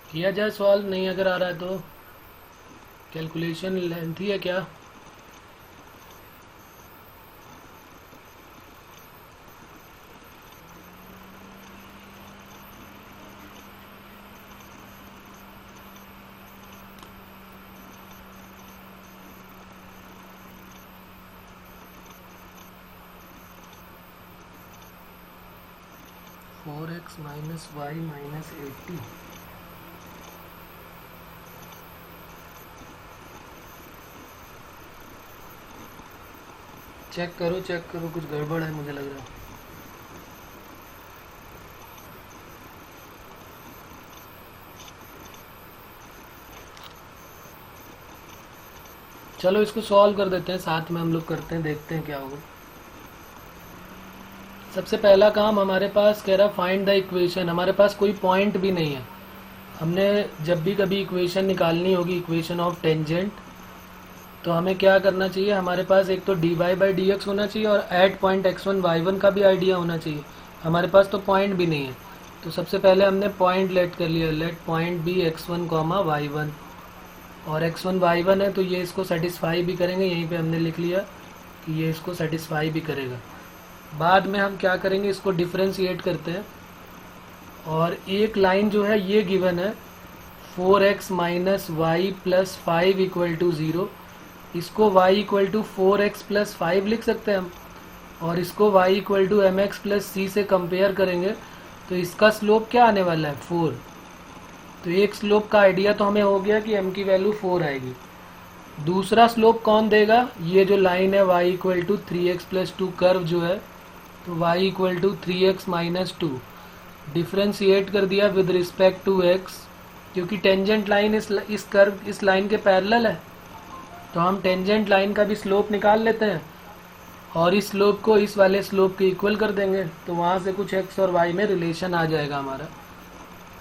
किया जाए सॉल्व, नहीं अगर आ रहा है तो। कैलकुलेशन लेंथी है क्या? Four x minus y minus 80। Check करो कुछ गड़बड़ है मुझे लग रहा है। चलो इसको सॉल्व कर देते हैं, साथ में हम लोग करते हैं, देखते हैं क्या होगा। सबसे पहला काम हमारे पास कह रहा फाइंड द इक्वेशन। हमारे पास कोई पॉइंट भी नहीं है। हमने जब भी कभी इक्वेशन निकालनी होगी, इक्वेशन ऑफ टेंजेंट, तो हमें क्या करना चाहिए, हमारे पास एक तो dy बाई डी एक्स होना चाहिए और एट पॉइंट x1 y1 का भी आइडिया होना चाहिए। हमारे पास तो पॉइंट भी नहीं है। तो सबसे पहले हमने पॉइंट लेट कर लिया, let point B x1 comma y1, और x1 y1 है तो ये इसको सेटिस्फाई भी करेंगे। यहीं पे हमने लिख लिया कि ये इसको सेटिस्फाई भी करेगा। बाद में हम क्या करेंगे, इसको डिफ्रेंशिएट करते हैं, और एक लाइन जो है ये गिवन है 4x minus y plus 5 equal to 0। इसको y equal to 4x plus 5 लिख सकते हैं हम, और इसको y equal to m x plus c से कंपेयर करेंगे तो इसका स्लोप क्या आने वाला है, 4। तो एक स्लोप का आइडिया तो हमें हो गया कि m की वैल्यू 4 आएगी। दूसरा स्लोप कौन देगा, ये जो लाइन है y equal to 3x plus 2 curve जो है, तो y equal to 3x minus 2 differentiate कर दिया विद रिस्पेक्ट टू x, क्योंकि टेंजेंट लाइन इस कर्व इस लाइन के पैरेलल है, तो हम टेंजेंट लाइन का भी स्लोप निकाल लेते हैं और इस स्लोप को इस वाले स्लोप के इक्वल कर देंगे, तो वहाँ से कुछ x और y में रिलेशन आ जाएगा हमारा।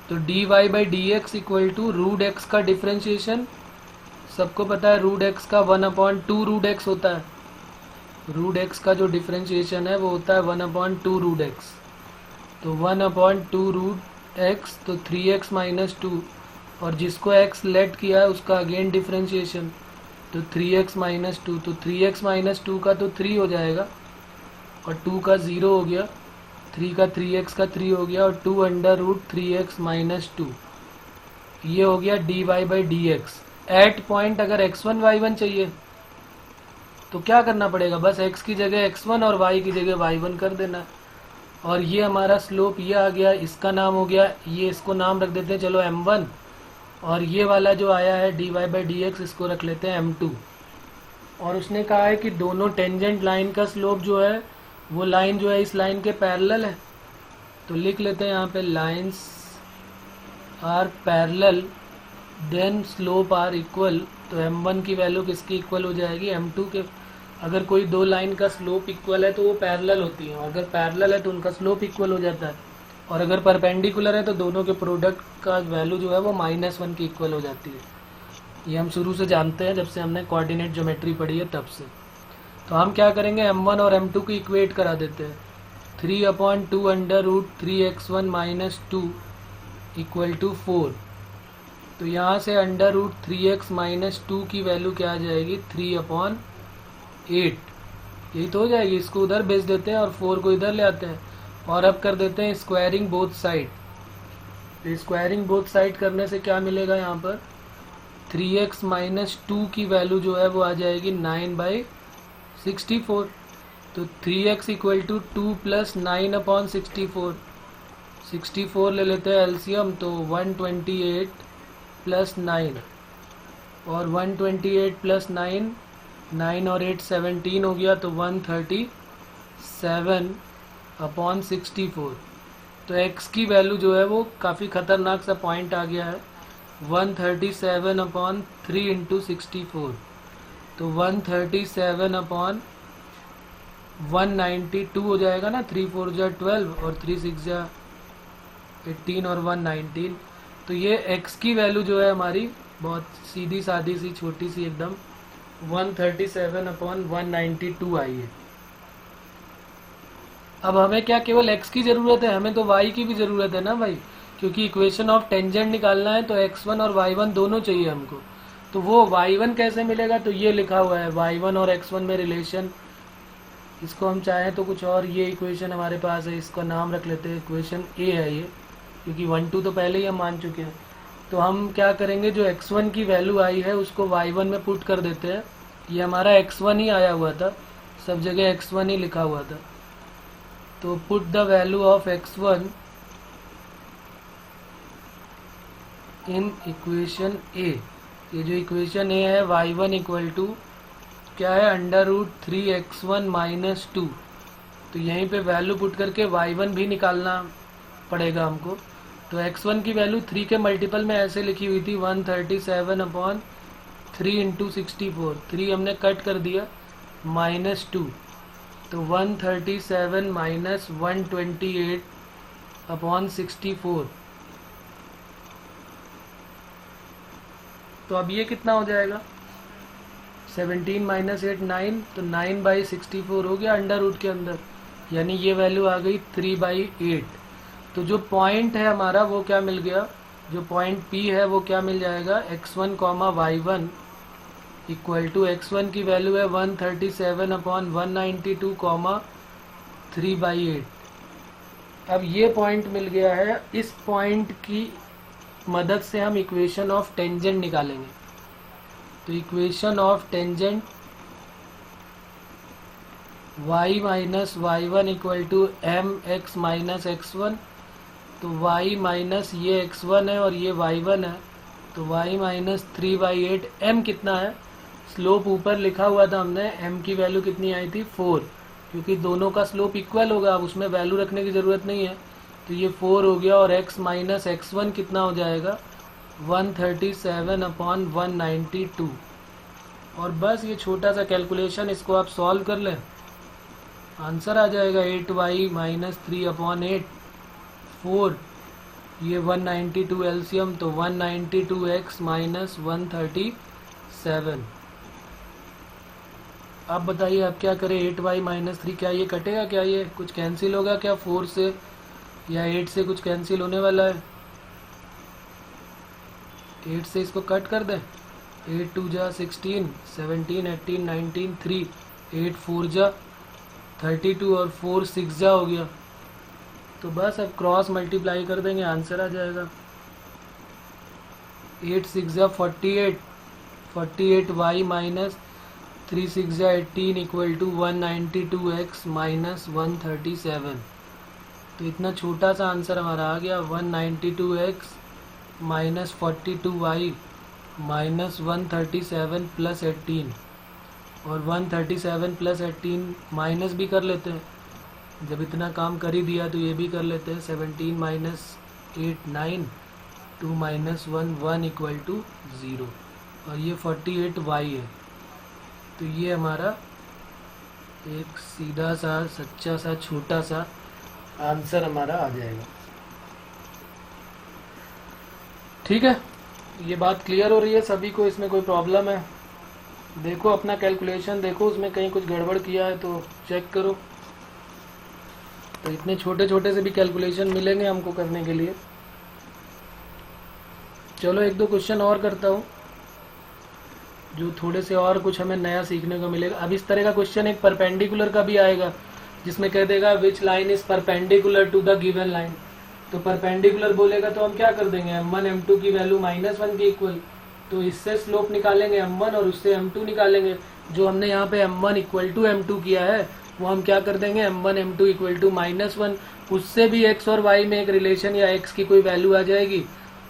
तो dy by d x equal to root x का डिफ्रेंशिएशन, सबको पता है रूट एक्स का 1/2 रूट एक्स होता है। रूट एक्स का जो डिफ्रेंशिएशन है वो होता है 1/2 रूट एक्स, तो 1/2 रूट एक्स, तो 3x माइनस 2, और जिसको x लेट किया है उसका अगेन डिफ्रेंशिएशन, तो 3x माइनस 2, तो 3x माइनस 2 का तो 3 हो जाएगा, और 2 का 0 हो गया, 3 का 3x का 3 हो गया, और 2 अंडर रूट 3x माइनस 2, ये हो गया dy by d x. At point अगर x1 y1 चाहिए तो क्या करना पड़ेगा, बस x की जगह x1 और y की जगह y1 कर देना। और ये हमारा स्लोप ये आ गया, इसका नाम हो गया, ये इसको नाम रख देते हैं चलो m1, और ये वाला जो आया है dy बाई डी एक्स, इसको रख लेते हैं m2। और उसने कहा है कि दोनों टेंजेंट लाइन का स्लोप जो है वो लाइन जो है इस लाइन के पैरेलल है, तो लिख लेते हैं यहाँ पे lines are parallel then slope are equal. तो m1 की वैल्यू किसकी इक्वल हो जाएगी, m2 के। अगर कोई दो लाइन का स्लोप इक्वल है तो वो पैरेलल होती है, और अगर पैरेलल है तो उनका स्लोप इक्वल हो जाता है, और अगर परपेंडिकुलर है तो दोनों के प्रोडक्ट का वैल्यू जो है वो -1 की इक्वल हो जाती है। ये हम शुरू से जानते हैं, जब से हमने कोऑर्डिनेट ज्योमेट्री पढ़ी है तब से। तो हम क्या करेंगे, m1 और m2 को इक्वेट करा देते हैं। 3/2 under root 3x1 minus 2 equal to 4। तो यहाँ से अंडर रूट 3x माइनस 2 की वैल्यू क्या आ जाएगी, 3/8। यही तो हो जाएगी। इसको उधर भेज देते हैं और 4 को इधर ले आते हैं, और अब कर देते हैं स्क्वायरिंग बोथ साइड। तो स्क्वायरिंग बोथ साइड करने से क्या मिलेगा, यहाँ पर 3x माइनस 2 की वैल्यू जो है वो आ जाएगी 9/64। तो 3x इक्वल टू 2 प्लस 9/64, 64 ले लेते हैं एलसीएम, तो 128 प्लस 9, और 128 प्लस 9, 9 और 8 17 हो गया, तो 137/64। तो x की वैल्यू जो है वो काफ़ी ख़तरनाक सा पॉइंट आ गया है, 137/3 इंटू 64, तो 137/192 हो जाएगा ना। 3 4 जा 12 और 3 6 जा 18 और 119। तो ये x की वैल्यू जो है हमारी बहुत सीधी सादी सी छोटी सी एकदम 137/192 आई है। अब हमें क्या केवल x की ज़रूरत है, हमें तो y की भी ज़रूरत है ना भाई, क्योंकि इक्वेशन ऑफ टेंजेंट निकालना है तो x1 और y1 दोनों चाहिए हमको। तो वो y1 कैसे मिलेगा, तो ये लिखा हुआ है y1 और x1 में रिलेशन। इसको हम चाहें तो कुछ और, ये इक्वेशन हमारे पास है, इसका नाम रख लेते हैं इक्वेशन a है ये, क्योंकि 1 2 तो पहले ही हम मान चुके हैं। तो हम क्या करेंगे, जो x1 की वैल्यू आई है उसको y1 में पुट कर देते हैं। ये हमारा x1 ही आया हुआ था, सब जगह x1 ही लिखा हुआ था। तो put the value of x1 in equation a। ये जो इक्वेशन a है, y1 इक्वल टू क्या है, अंडर रूट 3x1 माइनस 2। तो यहीं पे वैल्यू पुट करके y1 भी निकालना पड़ेगा हमको। तो x1 की वैल्यू 3 के मल्टीपल में ऐसे लिखी हुई थी, 137/3 3 इंटू 64, 3 हमने कट कर दिया, -2, तो 137 माइनस 128 अपॉन 64। तो अब ये कितना हो जाएगा, 17 माइनस 8 9, तो 9/64 हो गया अंडर रूट के अंदर, यानी ये वैल्यू आ गई 3/8। तो जो पॉइंट है हमारा वो क्या मिल गया, जो पॉइंट P है वो क्या मिल जाएगा, x1, y1 equal to x1 की वैल्यू है 137 अपॉन 192, 3/8। अब ये पॉइंट मिल गया है, इस पॉइंट की मदद से हम इक्वेशन ऑफ टेंजेंट निकालेंगे। तो equation of tangent y minus y1 equal to mx minus x1, तो y माइनस ये x1 है और ये y1 है, तो y माइनस 3/8। m कितना है, स्लोप ऊपर लिखा हुआ था हमने, m की वैल्यू कितनी आई थी 4, क्योंकि दोनों का स्लोप इक्वल होगा, अब उसमें वैल्यू रखने की ज़रूरत नहीं है, तो ये 4 हो गया। और x माइनस x1 कितना हो जाएगा, 137 अपॉन 192। और बस ये छोटा सा कैलकुलेशन, इसको आप सॉल्व कर लें, आंसर आ जाएगा 8y माइनस 3 अपॉन 8, 4, ये 192 एलसीएम, तो 192x माइनस 137। आप बताइए आप क्या करें, 8y माइनस 3, क्या ये कटेगा, क्या ये कुछ कैंसिल होगा क्या 4 से या 8 से, कुछ कैंसिल होने वाला है, 8 से इसको कट कर दें, 8 2 जा 16, 17 18 19 3, 8 4 जा 32 और 4 6 जा हो गया। तो बस अब क्रॉस मल्टीप्लाई कर देंगे, आंसर आ जाएगा 8 6 जा 48, 48y माइनस 3 6 जा 18 इक्वल टू 192x माइनस 137। तो इतना छोटा सा आंसर हमारा आ गया, 192x minus 42y minus 137 plus 18, और 137 प्लस 18 माइनस भी कर लेते हैं, जब इतना काम कर ही दिया तो ये भी कर लेते हैं। 17 माइनस 8 9, 2 माइनस 1 1 इक्वल टू 0, और ये 48y है। तो ये हमारा एक सीधा सा सच्चा सा छोटा सा आंसर हमारा आ जाएगा। ठीक है, ये बात क्लियर हो रही है सभी को, इसमें कोई प्रॉब्लम है? देखो अपना कैलकुलेशन देखो, उसमें कहीं कुछ गड़बड़ किया है तो चेक करो। तो इतने छोटे छोटे से भी कैलकुलेशन मिलेंगे हमको करने के लिए। चलो एक दो क्वेश्चन और करता हूँ, जो थोड़े से और कुछ हमें नया सीखने को मिलेगा। अब इस तरह का क्वेश्चन एक परपेंडिकुलर का भी आएगा, जिसमें कह देगा which line is perpendicular to the given line. तो परपेंडिकुलर बोलेगा तो हम क्या कर देंगे, m1 m2 की वैल्यू -1 के इक्वल, तो इससे स्लोप निकालेंगे m1 और उससे m2 निकालेंगे। जो हमने यहाँ पे m1 इक्वल टू m2 किया है वो हम क्या कर देंगे, m1 m2 इक्वल टू -1, उससे भी x और y में एक रिलेशन या x की कोई वैल्यू आ जाएगी,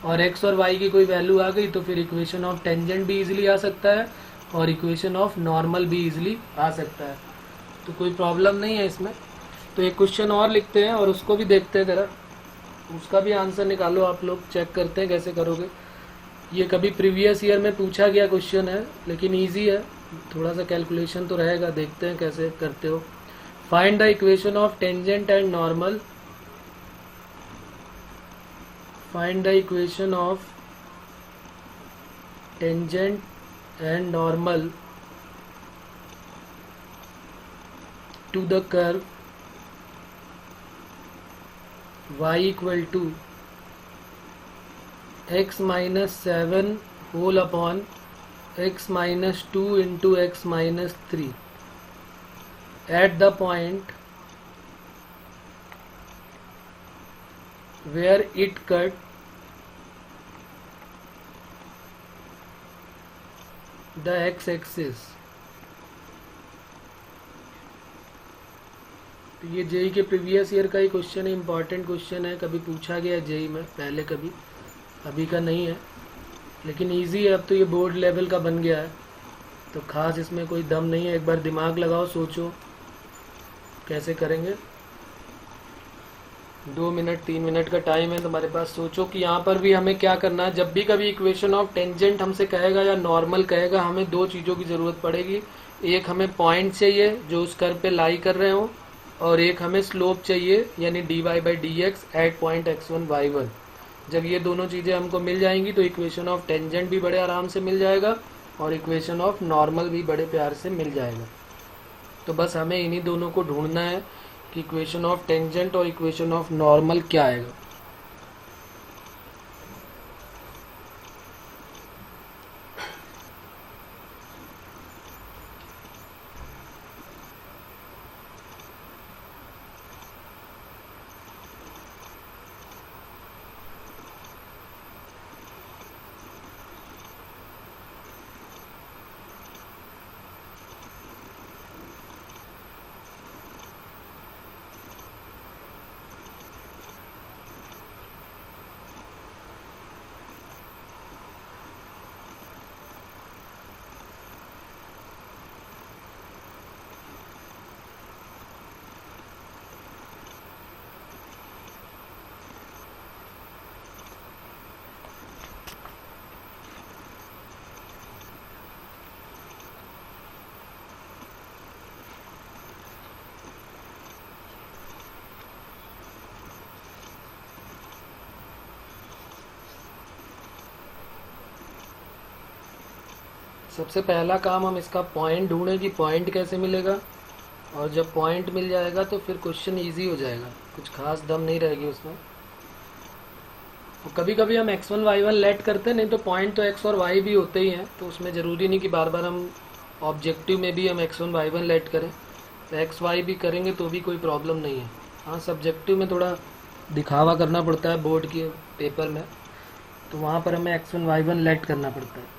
और x और y की कोई वैल्यू आ गई तो फिर इक्वेशन ऑफ टेंजेंट भी इजीली आ सकता है और इक्वेशन ऑफ नॉर्मल भी इजीली आ सकता है। तो कोई प्रॉब्लम नहीं है इसमें। तो एक क्वेश्चन और लिखते हैं और उसको भी देखते हैं जरा, उसका भी आंसर निकालो आप लोग, चेक करते हैं कैसे करोगे। ये कभी प्रीवियस ईयर में पूछा गया क्वेश्चन है, लेकिन ईजी है, थोड़ा सा कैलकुलेशन तो रहेगा, देखते हैं कैसे करते हो। Find the equation of tangent and normal, find the equation of tangent and normal to the curve y equal to x minus 7 whole upon x minus 2 into x minus 3 at the point where it cut the x-axis। तो ये JEE के previous year का ही question है, important question है, कभी पूछा गया JEE में पहले कभी, अभी का नहीं है, लेकिन इजी है। अब तो ये बोर्ड लेवल का बन गया है, तो खास इसमें कोई दम नहीं है। एक बार दिमाग लगाओ, सोचो कैसे करेंगे। 2 मिनट 3 मिनट का टाइम है तुम्हारे पास। सोचो कि यहाँ पर भी हमें क्या करना है। जब भी कभी इक्वेशन ऑफ टेंजेंट हमसे कहेगा या नॉर्मल कहेगा, हमें दो चीज़ों की ज़रूरत पड़ेगी। एक हमें पॉइंट चाहिए जो उस कर्व पे लाई कर रहे हो, और एक हमें स्लोप चाहिए यानी dy/dx eight point x1 y1। जब ये दोनों चीज़ें हमको मिल जाएंगी तो इक्वेशन ऑफ टेंजेंट भी बड़े आराम से मिल जाएगा और इक्वेशन ऑफ नॉर्मल भी बड़े प्यार से मिल जाएगा। तो बस हमें इन्हीं दोनों को ढूंढना है कि इक्वेशन ऑफ टेंजेंट और इक्वेशन ऑफ नॉर्मल क्या आएगा। सबसे पहला काम हम इसका पॉइंट ढूंढें कि पॉइंट कैसे मिलेगा, और जब पॉइंट मिल जाएगा तो फिर क्वेश्चन इजी हो जाएगा, कुछ खास दम नहीं रहेगी उसमें। तो कभी कभी हम x1 y1 लेट करते हैं, नहीं तो पॉइंट तो x और y भी होते ही हैं, तो उसमें ज़रूरी नहीं कि बार बार हम ऑब्जेक्टिव में भी हम x1 y1 लेट करें। तो x y भी करेंगे तो भी कोई प्रॉब्लम नहीं है। हाँ, सब्जेक्टिव में थोड़ा दिखावा करना पड़ता है बोर्ड के पेपर में, तो वहाँ पर हमें x1 y1 लेट करना पड़ता है।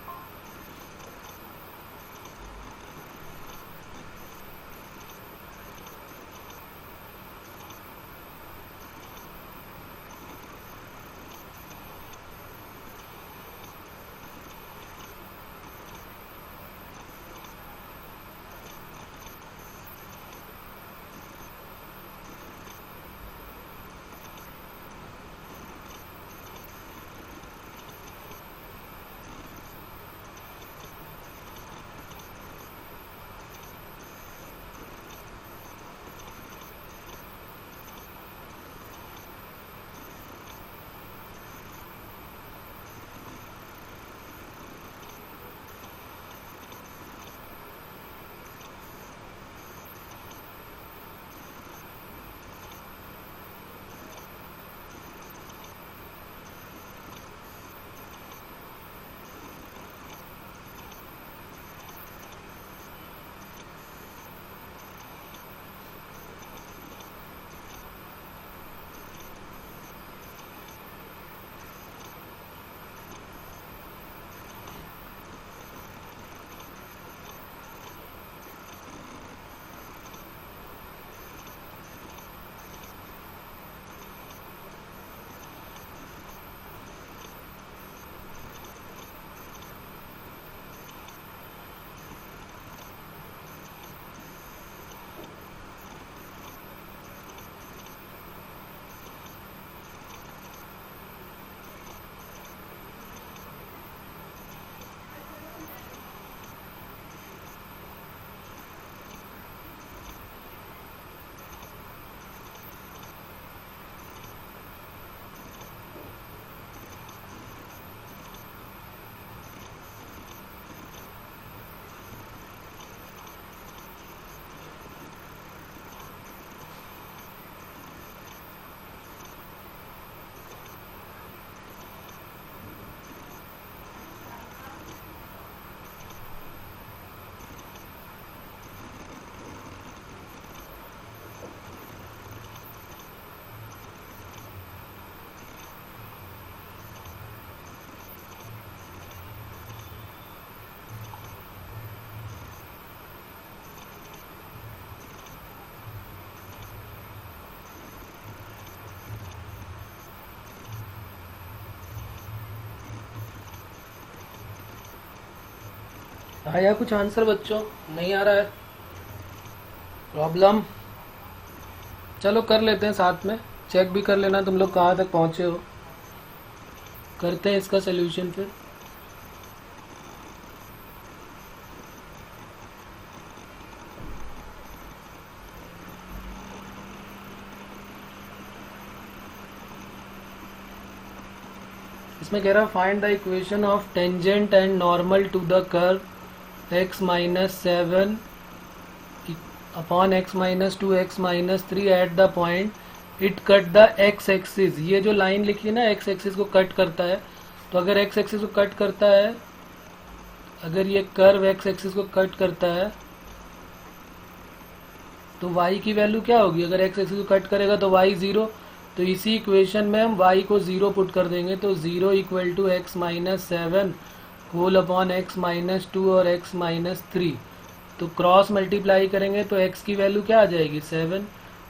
आया कुछ आंसर बच्चों? नहीं आ रहा है प्रॉब्लम? चलो कर लेते हैं साथ में। चेक भी कर लेना तुम लोग कहाँ तक पहुँचे हो। करते हैं इसका सोल्यूशन फिर। इसमें कह रहा find the equation of tangent and normal to the curve x minus 7 upon x minus 2 x minus 3 at the point it cut the x axis. ये जो लाइन लिखी है ना x एक्सिस को कट करता है, तो अगर x एक्सिस को कट करता है, अगर ये कर्व x एक्सिस को कट करता है तो y की वैल्यू क्या होगी? अगर x एक्सिस को कट करेगा तो y 0, तो इसी इक्वेशन में हम y को 0 पुट कर देंगे, तो 0 equal to x minus 7 whole upon x minus 2 और x माइनस 3। तो क्रॉस मल्टीप्लाई करेंगे तो x की वैल्यू क्या आ जाएगी? 7।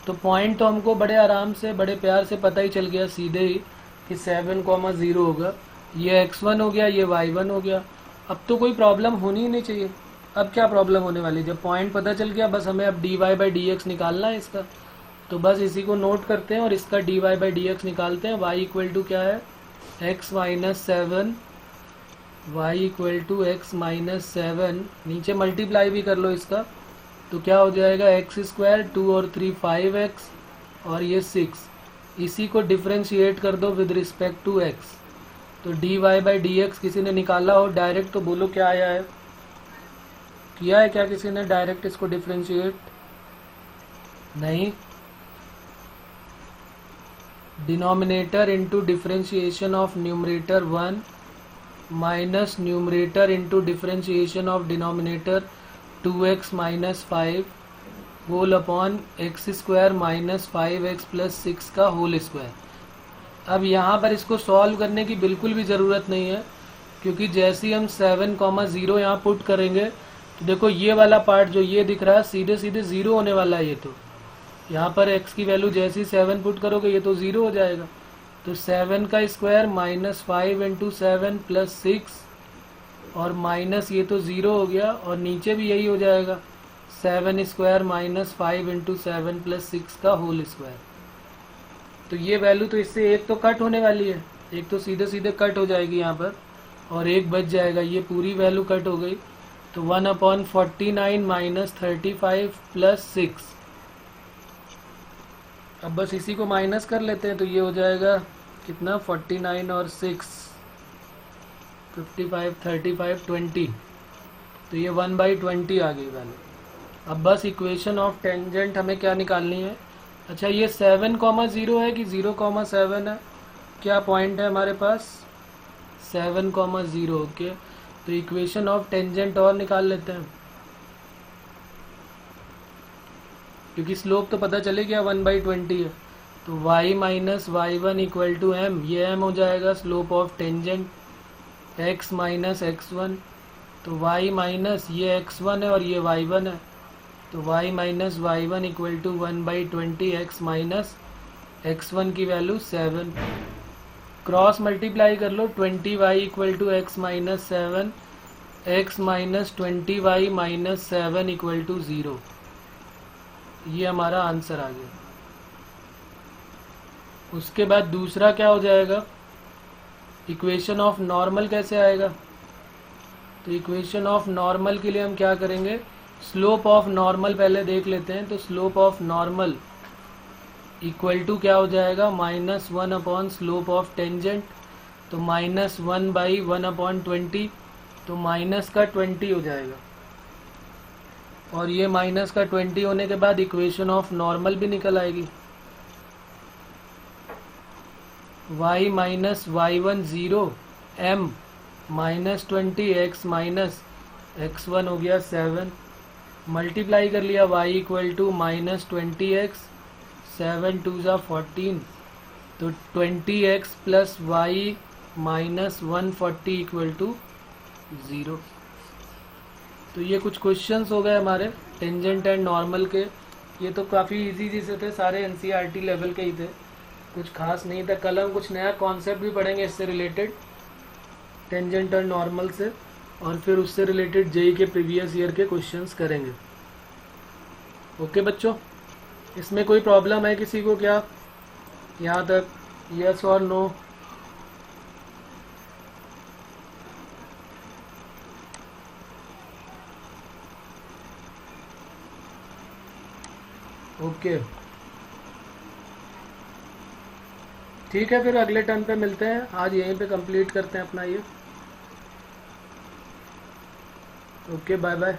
तो पॉइंट तो हमको बड़े आराम से बड़े प्यार से पता ही चल गया सीधे ही कि 7,0 होगा। ये x1 हो गया, ये y1 हो गया। अब तो कोई प्रॉब्लम होनी ही नहीं चाहिए। अब क्या प्रॉब्लम होने वाली? जब पॉइंट पता चल गया, बस हमें अब dy/dx निकालना है इसका। तो बस इसी को नोट करते हैं और इसका dy/dx निकालते हैं। y इक्वल टू क्या है? x minus 7, y equal to x minus 7, नीचे मल्टीप्लाई भी कर लो इसका, तो क्या हो जाएगा? एक्स स्क्वायर, 2 और 3 5x और ये 6। इसी को डिफ्रेंशिएट कर दो विद रिस्पेक्ट टू x। तो dy/dx किसी ने निकाला हो डायरेक्ट तो बोलो क्या आया है? किया है क्या किसी ने डायरेक्ट इसको डिफ्रेंशिएट? नहीं। Denominator into differentiation of numerator 1 minus numerator into differentiation of denominator 2x minus 5 whole upon x square minus 5x plus 6 का होल स्क्वायर। अब यहाँ पर इसको सॉल्व करने की बिल्कुल भी ज़रूरत नहीं है, क्योंकि जैसे ही हम 7,0 यहाँ पुट करेंगे तो देखो ये वाला पार्ट जो ये दिख रहा है सीधे सीधे 0 होने वाला है। ये तो यहाँ पर x की वैल्यू जैसे ही 7 पुट करोगे ये तो 0 हो जाएगा। तो 7 का स्क्वायर माइनस 5 इंटू 7 प्लस 6 और माइनस ये तो 0 हो गया, और नीचे भी यही हो जाएगा 7 स्क्वायर माइनस 5 इंटू 7 प्लस 6 का होल स्क्वायर। तो ये वैल्यू तो इससे एक तो कट होने वाली है, एक तो सीधे सीधे कट हो जाएगी यहाँ पर, और एक बच जाएगा। ये पूरी वैल्यू कट हो गई, तो 1/49 माइनस 35 प्लस 6। अब बस इसी को माइनस कर लेते हैं, तो ये हो जाएगा कितना? 49 और 6 55 35 20, तो ये 1/20 आ गई वैल्यू। अब बस इक्वेशन ऑफ टेंजेंट हमें क्या निकालनी है? अच्छा, ये 7,0 है कि 0,7 है? क्या पॉइंट है हमारे पास? 7,0। ओके, तो इक्वेशन ऑफ टेंजेंट और निकाल लेते हैं, क्योंकि स्लोप तो पता चले गया 1/20 है। तो y minus y1 equal to m, ये m हो जाएगा slope of tangent, x minus x1। तो y माइनस ये x1 है और ये y1 है, तो y minus y1 equal to 1/20 x minus x1 की वैल्यू 7। क्रॉस मल्टीप्लाई कर लो, 20y equal to x minus 7, x minus 20y minus 7 equal to 0। ये हमारा आंसर आ गया। उसके बाद दूसरा क्या हो जाएगा? इक्वेशन ऑफ नॉर्मल कैसे आएगा? तो इक्वेशन ऑफ नॉर्मल के लिए हम क्या करेंगे? स्लोप ऑफ नॉर्मल पहले देख लेते हैं। तो slope of normal equal to क्या हो जाएगा? -1 अपॉन स्लोप ऑफ टेंजेंट, तो -1/1/20, तो माइनस का 20 हो जाएगा। और ये माइनस का 20 होने के बाद इक्वेशन ऑफ नॉर्मल भी निकल आएगी। y minus y1 0, m minus 20 x minus x1 हो गया 7, मल्टीप्लाई कर लिया y equal to minus 20x, 7 2 ज़ा 14, तो 20x plus y minus 140 equal to 0। तो ये कुछ क्वेश्चंस हो गए हमारे टेंजेंट एंड नॉर्मल के। ये तो काफ़ी इजी से थे, सारे एनसीईआरटी लेवल के ही थे, कुछ खास नहीं था। कल हम कुछ नया कॉन्सेप्ट भी पढ़ेंगे इससे रिलेटेड, टेंजेंट और नॉर्मल से, और फिर उससे रिलेटेड जेईई के प्रीवियस ईयर के क्वेश्चंस करेंगे। ओके बच्चों, इसमें कोई प्रॉब्लम है किसी को क्या? यहाँ तक यस और नो? ओके ठीक है, फिर अगले टर्न पे मिलते हैं। आज यहीं पे कंप्लीट करते हैं अपना ये। Okay bye bye.